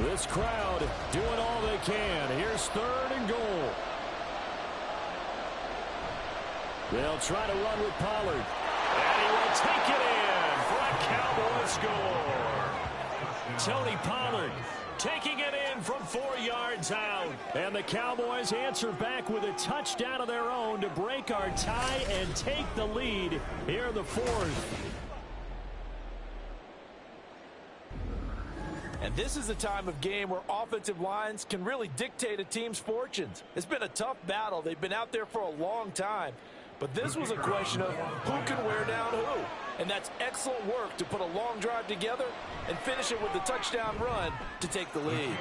This crowd doing all they can. Here's 3rd and goal. They'll try to run with Pollard. And he will take it in for a Cowboy score. Tony Pollard taking it in from 4 yards out. And the Cowboys answer back with a touchdown of their own to break our tie and take the lead here in the 4th. And this is the time of game where offensive lines can really dictate a team's fortunes. It's been a tough battle. They've been out there for a long time. But this was a question of who can wear down who. And that's excellent work to put a long drive together and finish it with a touchdown run to take the lead.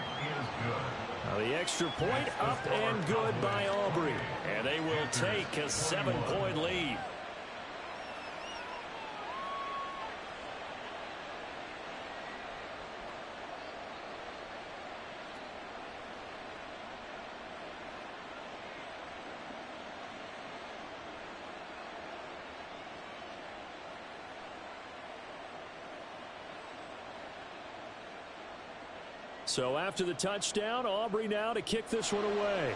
The extra point up and good by Aubrey. And they will take a 7-point lead. So after the touchdown, Aubrey now to kick this one away.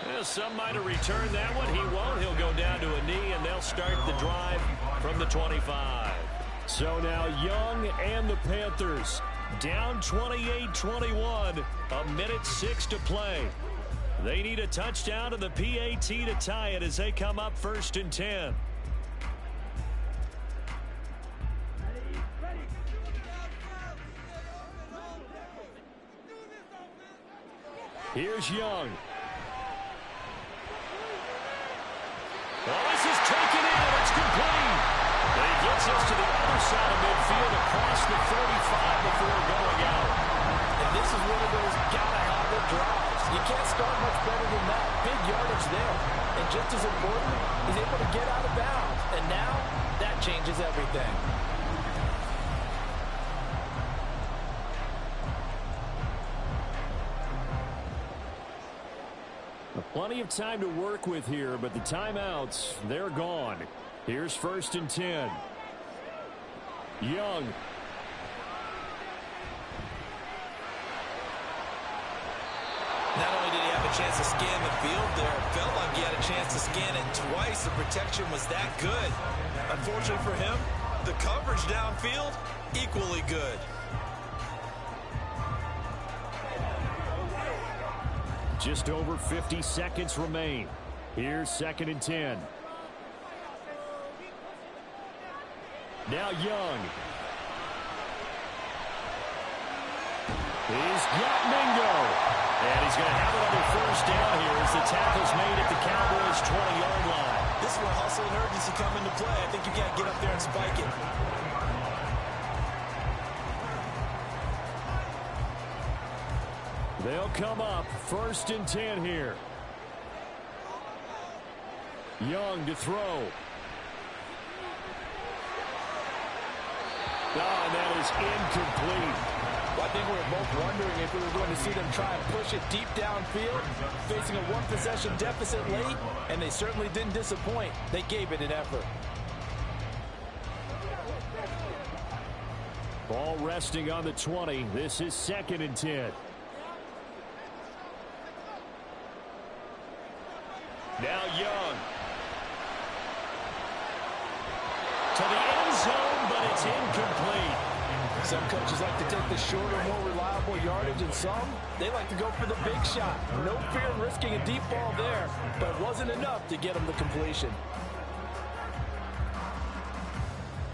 Well, some might have returned that one. He won't. He'll go down to a knee, and they'll start the drive from the 25. So now Young and the Panthers down 28-21. 1:06 to play. They need a touchdown to the PAT to tie it as they come up 1st and 10. Here's Young. Oh, this is taken in. It's complete. And he gets us to the other side of midfield across the 45 before going out. And this is one of those gotta-have-it drives. You can't start much better than that. Big yardage there. And just as important, he's able to get out of bounds. And now, that changes everything. Plenty of time to work with here, but the timeouts, they're gone. Here's 1st and 10. Young. Not only did he have a chance to scan the field there, it felt like he had a chance to scan it twice. The protection was that good. Unfortunately for him, the coverage downfield, equally good. Just over 50 seconds remain. Here's 2nd and 10. Now Young. He's got Mingo. And he's going to have another 1st down here as the tackle's made at the Cowboys' 20-yard line. This is where hustle and urgency come into play. I think you got to get up there and spike it. They'll come up 1st and 10 here. Young to throw. And that is incomplete. Well, I think we were both wondering if we were going to see them try and push it deep downfield, facing a one-possession deficit late, and they certainly didn't disappoint. They gave it an effort. Ball resting on the 20. This is 2nd and 10. Now Young. To the end zone, but it's incomplete. Some coaches like to take the shorter, more reliable yardage, and some, they like to go for the big shot. No fear in risking a deep ball there, but it wasn't enough to get them the completion.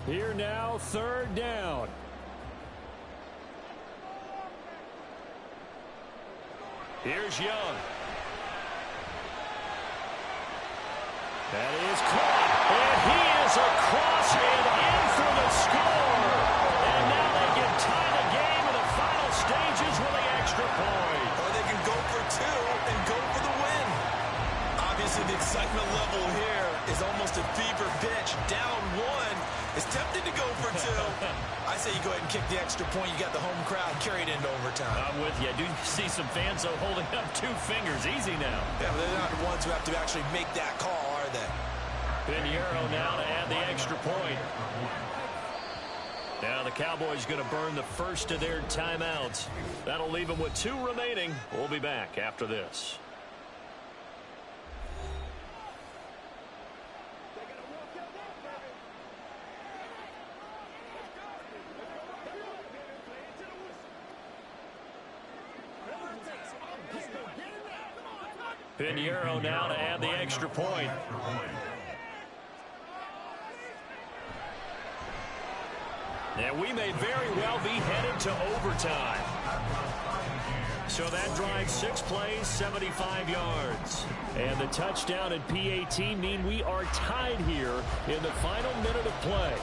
Here now, 3rd down. Here's Young. That is caught, and he is across and in for the score. And now they can tie the game in the final stages with the extra point. Or they can go for 2 and go for the win. Obviously, the excitement level here is almost a fever pitch. Down 1 is tempted to go for 2. I say you go ahead and kick the extra point. You got the home crowd carried into overtime. I'm with you. I do see some fans though holding up 2 fingers. Easy now. Yeah, but they're not the ones who have to actually make that call, are they? Pinheiro now to add the extra point. Now the Cowboys going to burn the first of their timeouts. That'll leave them with 2 remaining. We'll be back after this. Pinheiro now to add the extra point. And we may very well be headed to overtime. So that drive, 6 plays, 75 yards. And the touchdown and PAT mean we are tied here in the final minute of play.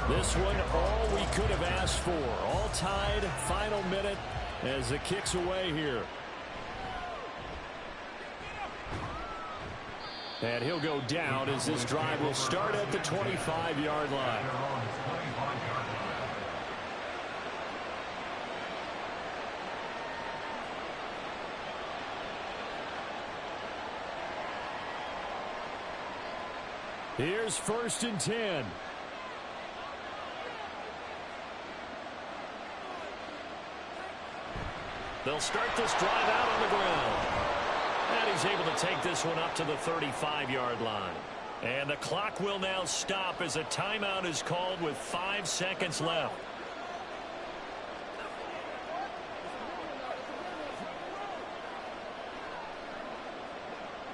This one, all we could have asked for. All tied, final minute as the kick's away here. And he'll go down as this drive will start at the 25-yard line. Here's 1st and 10. They'll start this drive out on the ground. And he's able to take this one up to the 35-yard line. And the clock will now stop as a timeout is called with 5 seconds left.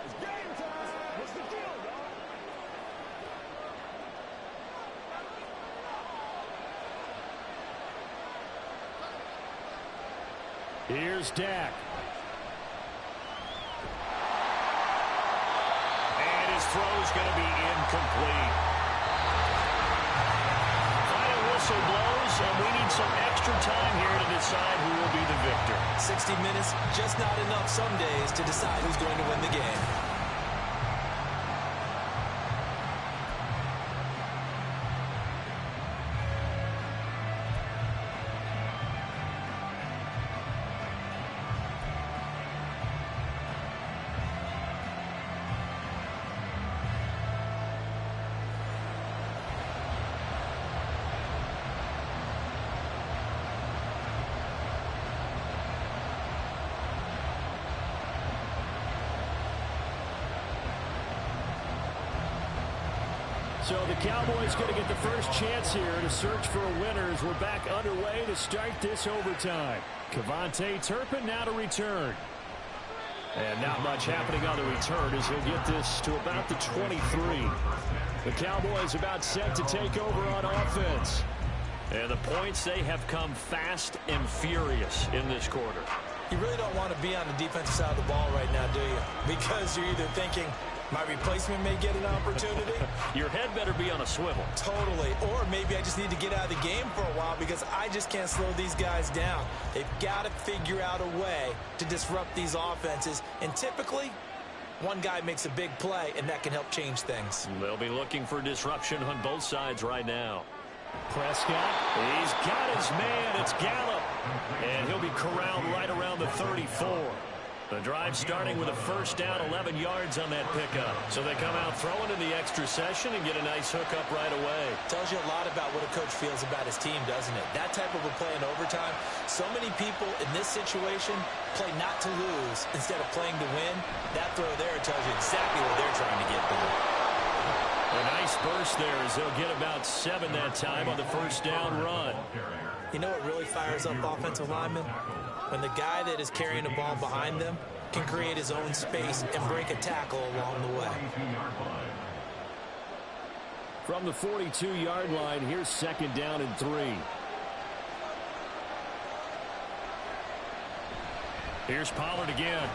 It's game time. What's the deal, dog? Here's Dak. And his throw is going to be incomplete. Final whistle blows, and we need some extra time here to decide who will be the victor. 60 minutes, just not enough some days to decide who's going to win the game. So the Cowboys going to get the first chance here to search for a winner as we're back underway to start this overtime. Kevontae Turpin now to return. And not much happening on the return as he'll get this to about the 23. The Cowboys about set to take over on offense. And the points, they have come fast and furious in this quarter. You really don't want to be on the defensive side of the ball right now, do you? Because you're either thinking, my replacement may get an opportunity. Your head better be on a swivel. Totally. Or maybe I just need to get out of the game for a while because I just can't slow these guys down. They've got to figure out a way to disrupt these offenses. And typically, one guy makes a big play, and that can help change things. They'll be looking for disruption on both sides right now. Prescott, he's got his man. It's Gallup. And he'll be corralled right around the 34. The drive starting with a first down, 11 yards on that pickup. So they come out throwing in the extra session and get a nice hookup right away. Tells you a lot about what a coach feels about his team, doesn't it? That type of a play in overtime, so many people in this situation play not to lose instead of playing to win. That throw there tells you exactly what they're trying to get done. A nice burst there as they'll get about 7 that time on the first down run. You know what really fires up offensive linemen? When the guy that is carrying the ball behind them can create his own space and break a tackle along the way. From the 42-yard line, here's 2nd down and 3. Here's Pollard again.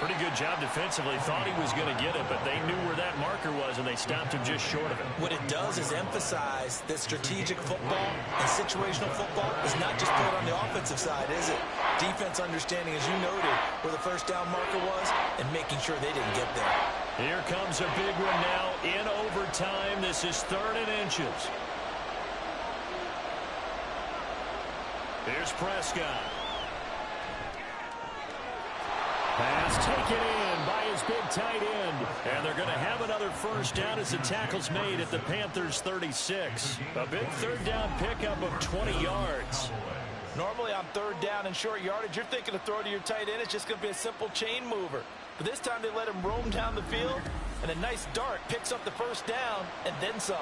Pretty good job defensively. Thought he was going to get it, but they knew where that marker was, and they stopped him just short of it. What it does is emphasize that strategic football and situational football is not just put on the offensive side, is it? Defense understanding, as you noted, where the first down marker was and making sure they didn't get there. Here comes a big one now in overtime. This is 3rd and inches. Here's Prescott. Pass taken in by his big tight end. And they're going to have another first down as the tackle's made at the Panthers' 36. A big third down pickup of 20 yards. Normally on third down and short yardage, you're thinking to throw to your tight end. It's just going to be a simple chain mover. But this time they let him roam down the field, and a nice dart picks up the first down and then some.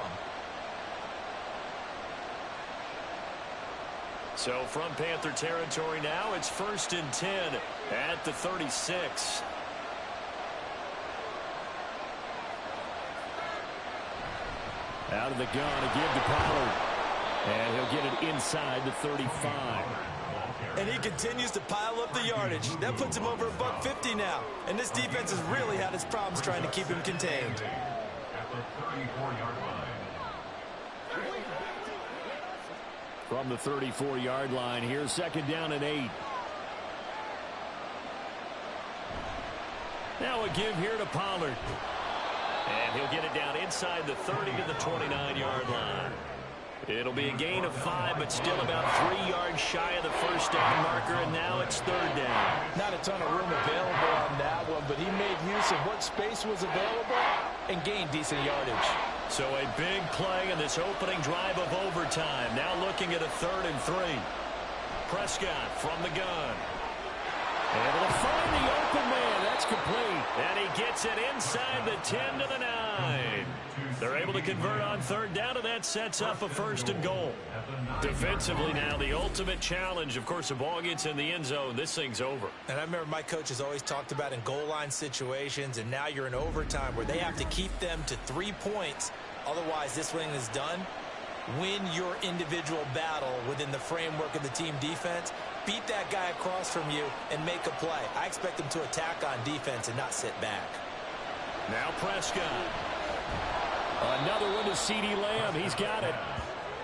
So from Panther territory now, it's 1st and 10 at the 36. Out of the gun again to Pollard. And he'll get it inside the 35. And he continues to pile up the yardage. That puts him over $150 now. And this defense has really had its problems trying to keep him contained. At the 34-yard line. From the 34-yard line, here's 2nd down and 8. Now a give here to Pollard. And he'll get it down inside the 30 to the 29-yard line. It'll be a gain of 5, but still about 3 yards shy of the first down marker, and now it's 3rd down. Not a ton of room available on that one, but he made use of what space was available and gained decent yardage. So a big play in this opening drive of overtime. Now looking at a 3rd and 3. Prescott from the gun. Able to find the open man. That's complete. And he gets it inside the 10 to the 9. They're able to convert on 3rd down, and that sets up a 1st and goal. Defensively now, the ultimate challenge. Of course, the ball gets in the end zone. This thing's over. And I remember my coaches always talked about in goal line situations, and now you're in overtime where they have to keep them to 3 points. Otherwise, this thing is done. Win your individual battle within the framework of the team defense. Beat that guy across from you and make a play. I expect them to attack on defense and not sit back. Now Prescott. Another one to C.D. Lamb. He's got it.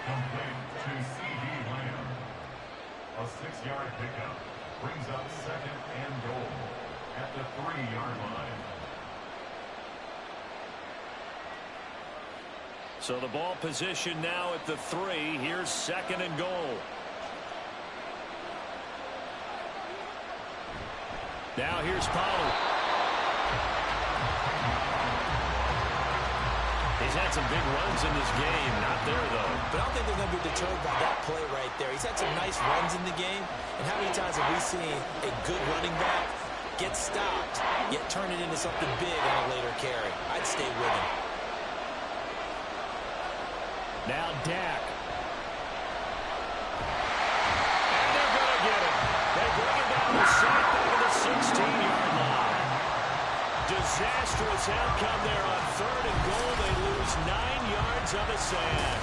Complete to C.D. Lamb. A 6-yard pickup brings up 2nd and goal at the 3-yard line. So the ball position now at the 3. Here's 2nd and goal. Now here's Pollard. He's had some big runs in this game. Not there, though. But I don't think they're going to be deterred by that play right there. He's had some nice runs in the game. And how many times have we seen a good running back get stopped, yet turn it into something big on a later carry? I'd stay with him. Now Dak. And they're going to get him. They bring it down the sack back to the 16-yard line. Disastrous outcome there on 3rd and goal. They lose 9 yards on the sack.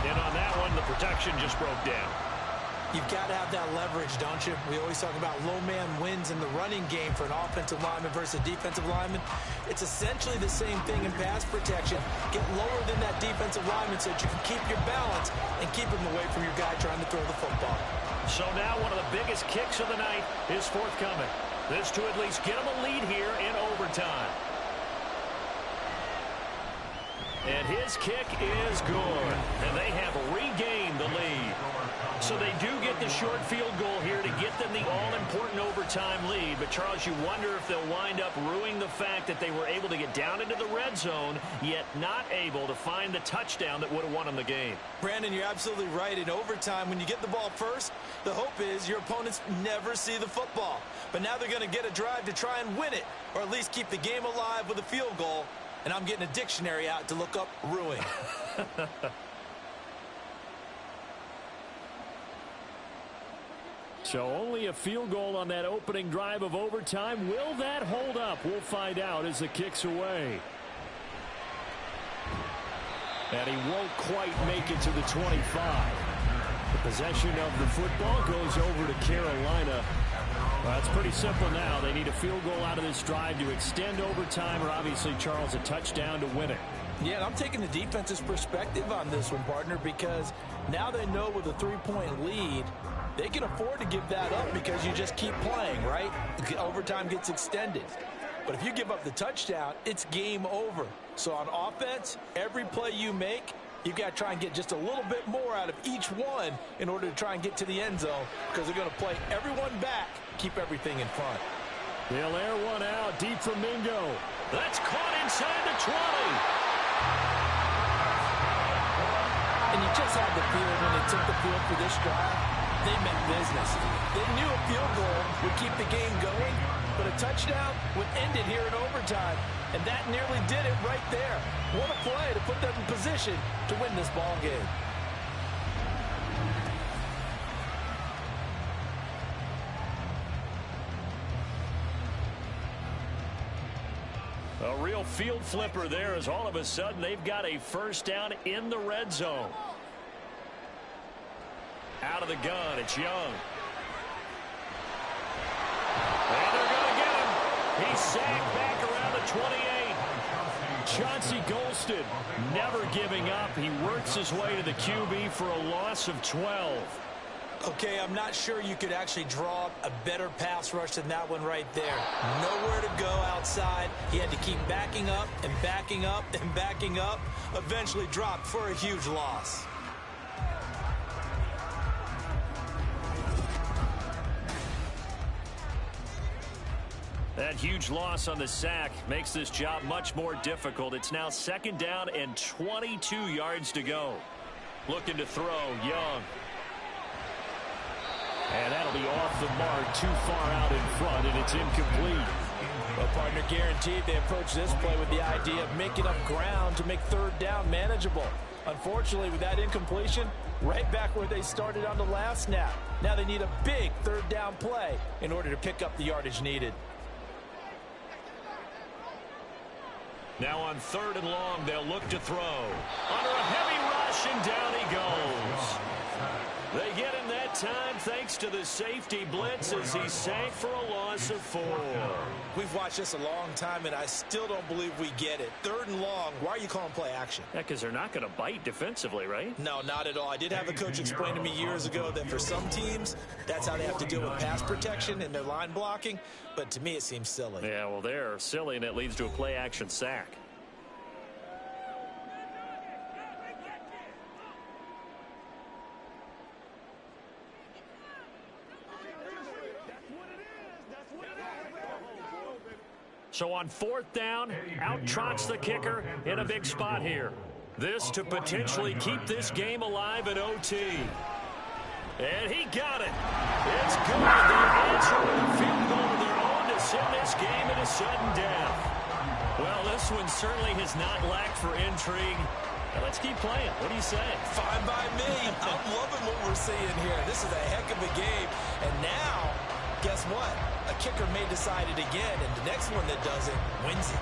And on that one, the protection just broke down. You've got to have that leverage, don't you? We always talk about low man wins in the running game for an offensive lineman versus a defensive lineman. It's essentially the same thing in pass protection. Get lower than that defensive lineman so that you can keep your balance and keep him away from your guy trying to throw the football. So now one of the biggest kicks of the night is forthcoming. This to at least get them a lead here in overtime. And his kick is good. And they have regained the lead. So they do get the short field goal here to get them the all-important overtime lead. But, Charles, you wonder if they'll wind up ruining the fact that they were able to get down into the red zone, yet not able to find the touchdown that would have won them the game. Brandon, you're absolutely right. In overtime, when you get the ball first, the hope is your opponents never see the football. But now they're going to get a drive to try and win it, or at least keep the game alive with a field goal. And I'm getting a dictionary out to look up ruin. So only a field goal on that opening drive of overtime. Will that hold up? We'll find out as the kick's away. And he won't quite make it to the 25. The possession of the football goes over to Carolina. Well, it's pretty simple now. They need a field goal out of this drive to extend overtime, or obviously, Charles, a touchdown to win it. Yeah, and I'm taking the defense's perspective on this one, partner, because now they know with a 3-point lead, they can afford to give that up because you just keep playing, right? Overtime gets extended. But if you give up the touchdown, it's game over. So on offense, every play you make, you've got to try and get just a little bit more out of each one in order to try and get to the end zone, because they're going to play everyone back, keep everything in front. They'll air one out deep from Mingo. That's caught inside the 20. And you just had the feeling when they took the field for this drive, they meant business. They knew a field goal would keep the game going, but a touchdown would end it here in overtime. And that nearly did it right there. What a play to put them in position to win this ball game. A real field flipper there as all of a sudden they've got a first down in the red zone. Out of the gun, it's Young. And they're going to get him. He's sacked back around the 28. Chauncey Golston never giving up. He works his way to the QB for a loss of 12. Okay, I'm not sure you could actually draw up a better pass rush than that one right there. Nowhere to go outside. He had to keep backing up and backing up and backing up. Eventually dropped for a huge loss. That huge loss on the sack makes this job much more difficult. It's now second down and 22 yards to go. Looking to throw, Young. And that'll be off the mark, too far out in front, and it's incomplete. Well, partner, guaranteed they approach this play with the idea of making up ground to make third down manageable. Unfortunately, with that incompletion, right back where they started on the last snap. Now they need a big third down play in order to pick up the yardage needed. Now on third and long, they'll look to throw. Under a heavy rush, and down he goes. They get him that time thanks to the safety blitz as he sank for a loss of 4. We've watched this a long time, and I still don't believe we get it. Third and long, why are you calling play action? Yeah, because they're not going to bite defensively, right? No, not at all. I did have a coach explain to me years ago that for some teams, that's how they have to deal with pass protection and their line blocking. But to me, it seems silly. Yeah, well, they're silly, and it leads to a play action sack. So on fourth down, out trots the kicker in a big spot here. This to potentially keep this game alive in OT. And he got it. It's good. They answer with a field goal of their own to send this game into sudden death. Well, this one certainly has not lacked for intrigue. Now let's keep playing. What do you say? Fine by me. I'm loving what we're seeing here. This is a heck of a game. And now, guess what? A kicker may decide it again, and the next one that does it wins it.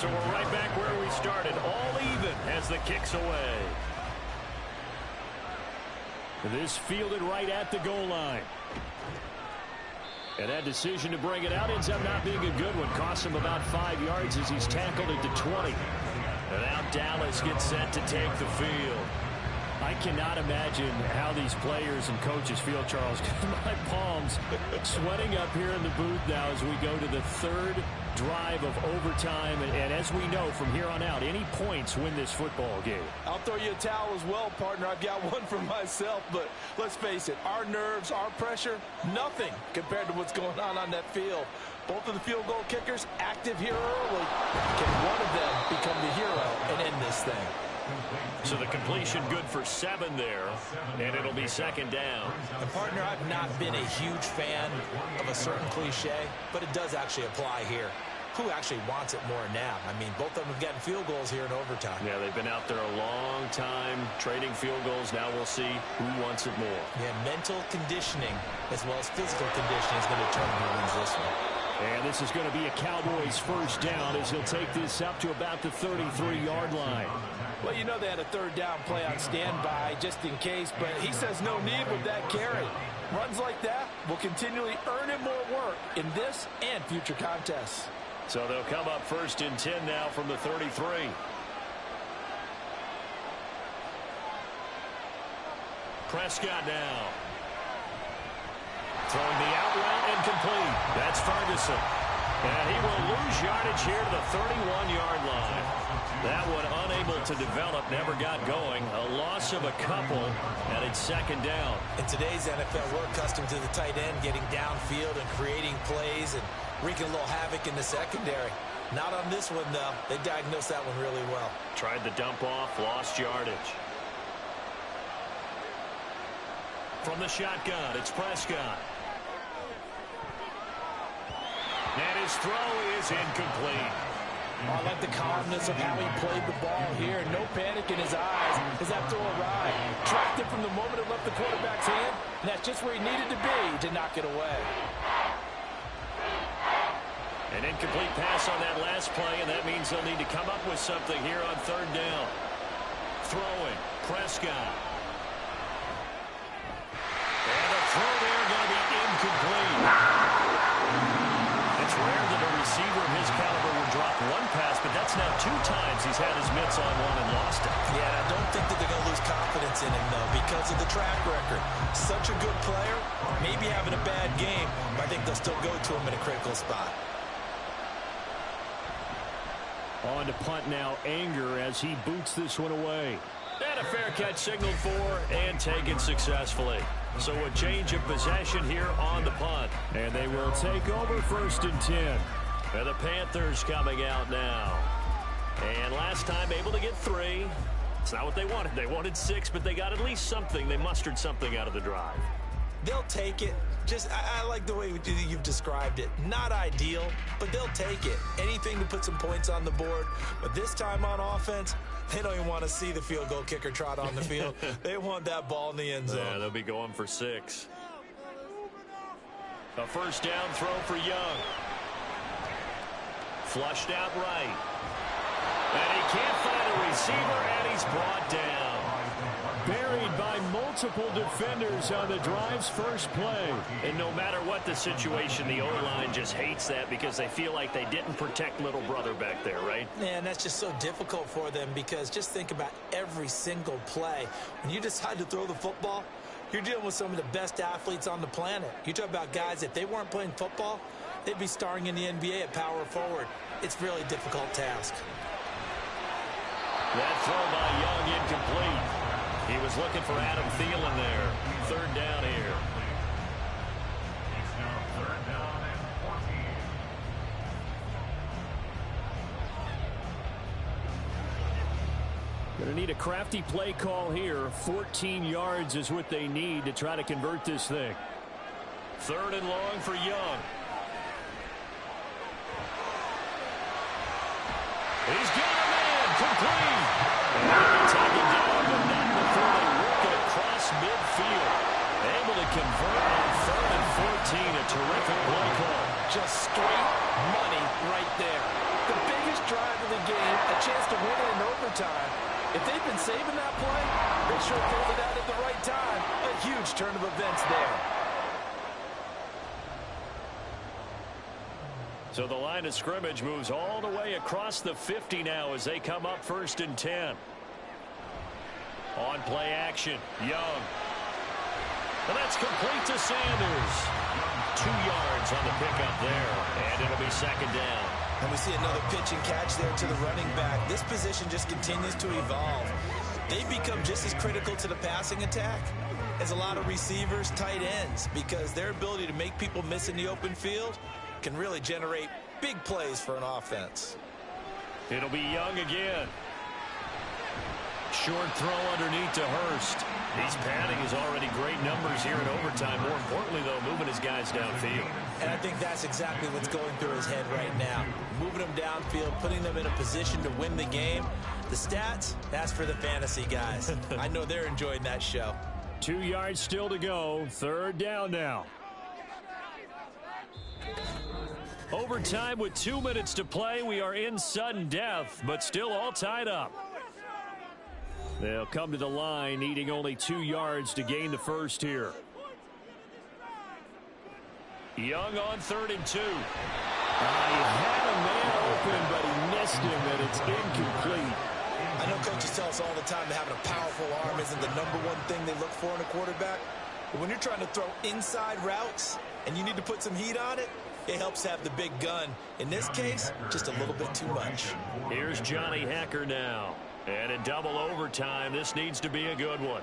So we're right back where we started, all even as the kick's away. This fielded right at the goal line. And that decision to bring it out ends up not being a good one. Costs him about 5 yards as he's tackled at the 20. And now Dallas gets set to take the field. I cannot imagine how these players and coaches feel, Charles. My palms sweating up here in the booth now as we go to the third drive of overtime. And as we know from here on out, any points win this football game. I'll throw you a towel as well, partner. I've got one for myself, but let's face it, our nerves, our pressure, nothing compared to what's going on that field. Both of the field goal kickers active here early. Can one of them become the hero and end this thing? So the completion good for 7 there, and it'll be second down. And partner, I've not been a huge fan of a certain cliche, but it does actually apply here. Who actually wants it more now? I mean, both of them have gotten field goals here in overtime. Yeah, they've been out there a long time trading field goals. Now we'll see who wants it more. Yeah, mental conditioning as well as physical conditioning is going to determine who wins this one. And this is going to be a Cowboys first down as he'll take this up to about the 33-yard line. Well, you know they had a third down play on standby just in case, but he says no need with that carry. Runs like that will continually earn him more work in this and future contests. So they'll come up first and 10 now from the 33. Prescott now. Throwing the out route and complete. That's Ferguson. And he will lose yardage here to the 31-yard line. That one unable to develop, never got going. A loss of a couple, and it's second down. In today's NFL, we're accustomed to the tight end getting downfield and creating plays and wreaking a little havoc in the secondary. Not on this one, though. They diagnosed that one really well. Tried the dump off, lost yardage. From the shotgun, it's Prescott. And his throw is incomplete. I like the calmness of how he played the ball here. No panic in his eyes as that throw arrived. Tracked it from the moment it left the quarterback's hand, and that's just where he needed to be to knock it away. An incomplete pass on that last play, and that means they'll need to come up with something here on third down. Throwing, Prescott. And the throw there going to be incomplete. It's rare that a receiver of his caliber would drop one pass, but that's now 2 times he's had his mitts on one and lost it. Yeah, I don't think that they're going to lose confidence in him, though, because of the track record. Such a good player, maybe having a bad game, but I think they'll still go to him in a critical spot. On to punt now, Anger as he boots this one away. And a fair catch signaled for and taken successfully. So a change of possession here on the punt. And they will take over first and 10. And the Panthers coming out now. And last time able to get 3. It's not what they wanted. They wanted 6, but they got at least something. They mustered something out of the drive. They'll take it. I like the way you've described it. Not ideal, but they'll take it. Anything to put some points on the board. But this time on offense, they don't even want to see the field goal kicker trot on the field. They want that ball in the end zone. Yeah, they'll be going for 6. A first down throw for Young. Flushed out right. And he can't find a receiver, and he's brought down. Buried by multiple defenders on the drive's first play. And no matter what the situation, the O-line just hates that because they feel like they didn't protect little brother back there, right? Man, that's just so difficult for them because just think about every single play. When you decide to throw the football, you're dealing with some of the best athletes on the planet. You talk about guys, if they weren't playing football, they'd be starring in the NBA at power forward. It's really a difficult task. That throw by Young incomplete. He was looking for Adam Thielen there. Third down here. It's now third down and 14. Going to need a crafty play call here. 14 yards is what they need to try to convert this thing. Third and long for Young. He's got a man. Complete. Taken down, but not before they work it across midfield. Able to convert on third and 14. A terrific play call. Just straight money right there. The biggest drive of the game, a chance to win it in overtime. If they've been saving that play, they sure pulled it out at the right time. A huge turn of events there. So the line of scrimmage moves all the way across the 50 now as they come up first and 10. On play action, Young. And that's complete to Sanders. 2 yards on the pickup there, and it'll be second down. And we see another pitch and catch there to the running back. This position just continues to evolve. They become just as critical to the passing attack as a lot of receivers, tight ends, because their ability to make people miss in the open field can really generate big plays for an offense. It'll be Young again. Short throw underneath to Hurst. He's padding his already great numbers here in overtime. More importantly, though, moving his guys downfield. And I think that's exactly what's going through his head right now. Moving them downfield, putting them in a position to win the game. The stats, that's for the fantasy guys. I know they're enjoying that show. 2 yards still to go. Third down now. Overtime with 2 minutes to play. We are in sudden death, but still all tied up. They'll come to the line, needing only 2 yards to gain the first here. Young on 3rd and 2. He had a man open, but he missed him, and it's incomplete. I know coaches tell us all the time that having a powerful arm isn't the #1 thing they look for in a quarterback. But when you're trying to throw inside routes and you need to put some heat on it, it helps have the big gun. In this case, just a little bit too much. Here's Johnny Hekker now. And in double overtime, this needs to be a good one.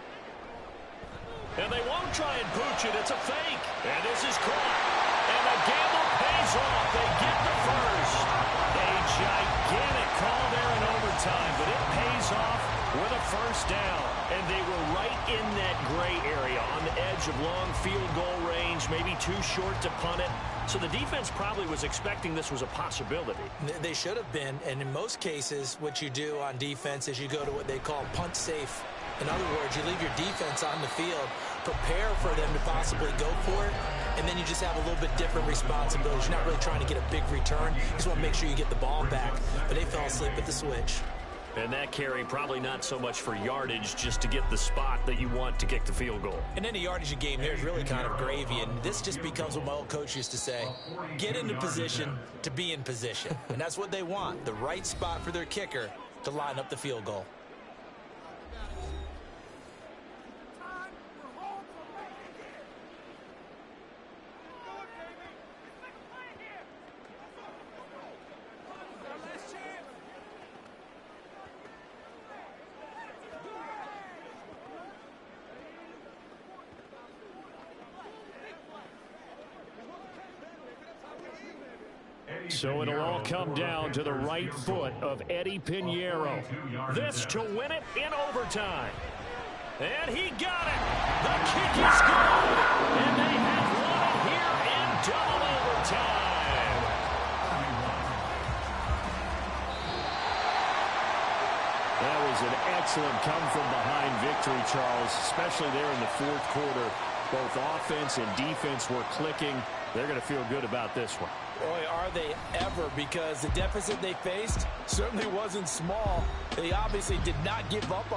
And they won't try and pooch it. It's a fake. And this is caught. And the gamble pays off. They get the first. A gigantic call there in overtime, but it pays off with a first down. And they were right in that gray area on the edge of long field goal range, maybe too short to punt it. So the defense probably was expecting this was a possibility. They should have been, and in most cases, what you do on defense is you go to what they call punt safe. In other words, you leave your defense on the field, prepare for them to possibly go for it, and then you just have a little bit different responsibilities. You're not really trying to get a big return. You just want to make sure you get the ball back. But they fell asleep at the switch. And that carry probably not so much for yardage, just to get the spot that you want to kick the field goal. And then the yardage game there is really kind of gravy, and this just becomes what my old coach used to say, get into position to be in position. And that's what they want, the right spot for their kicker to line up the field goal. So it'll all come down to the right foot of Eddie Pinheiro. This to win it in overtime. And he got it. The kick is good. And they have won it here in double overtime. That was an excellent come-from-behind victory, Charles, especially there in the fourth quarter. Both offense and defense were clicking. They're going to feel good about this one. Boy, are they ever, because the deficit they faced certainly wasn't small. They obviously did not give up on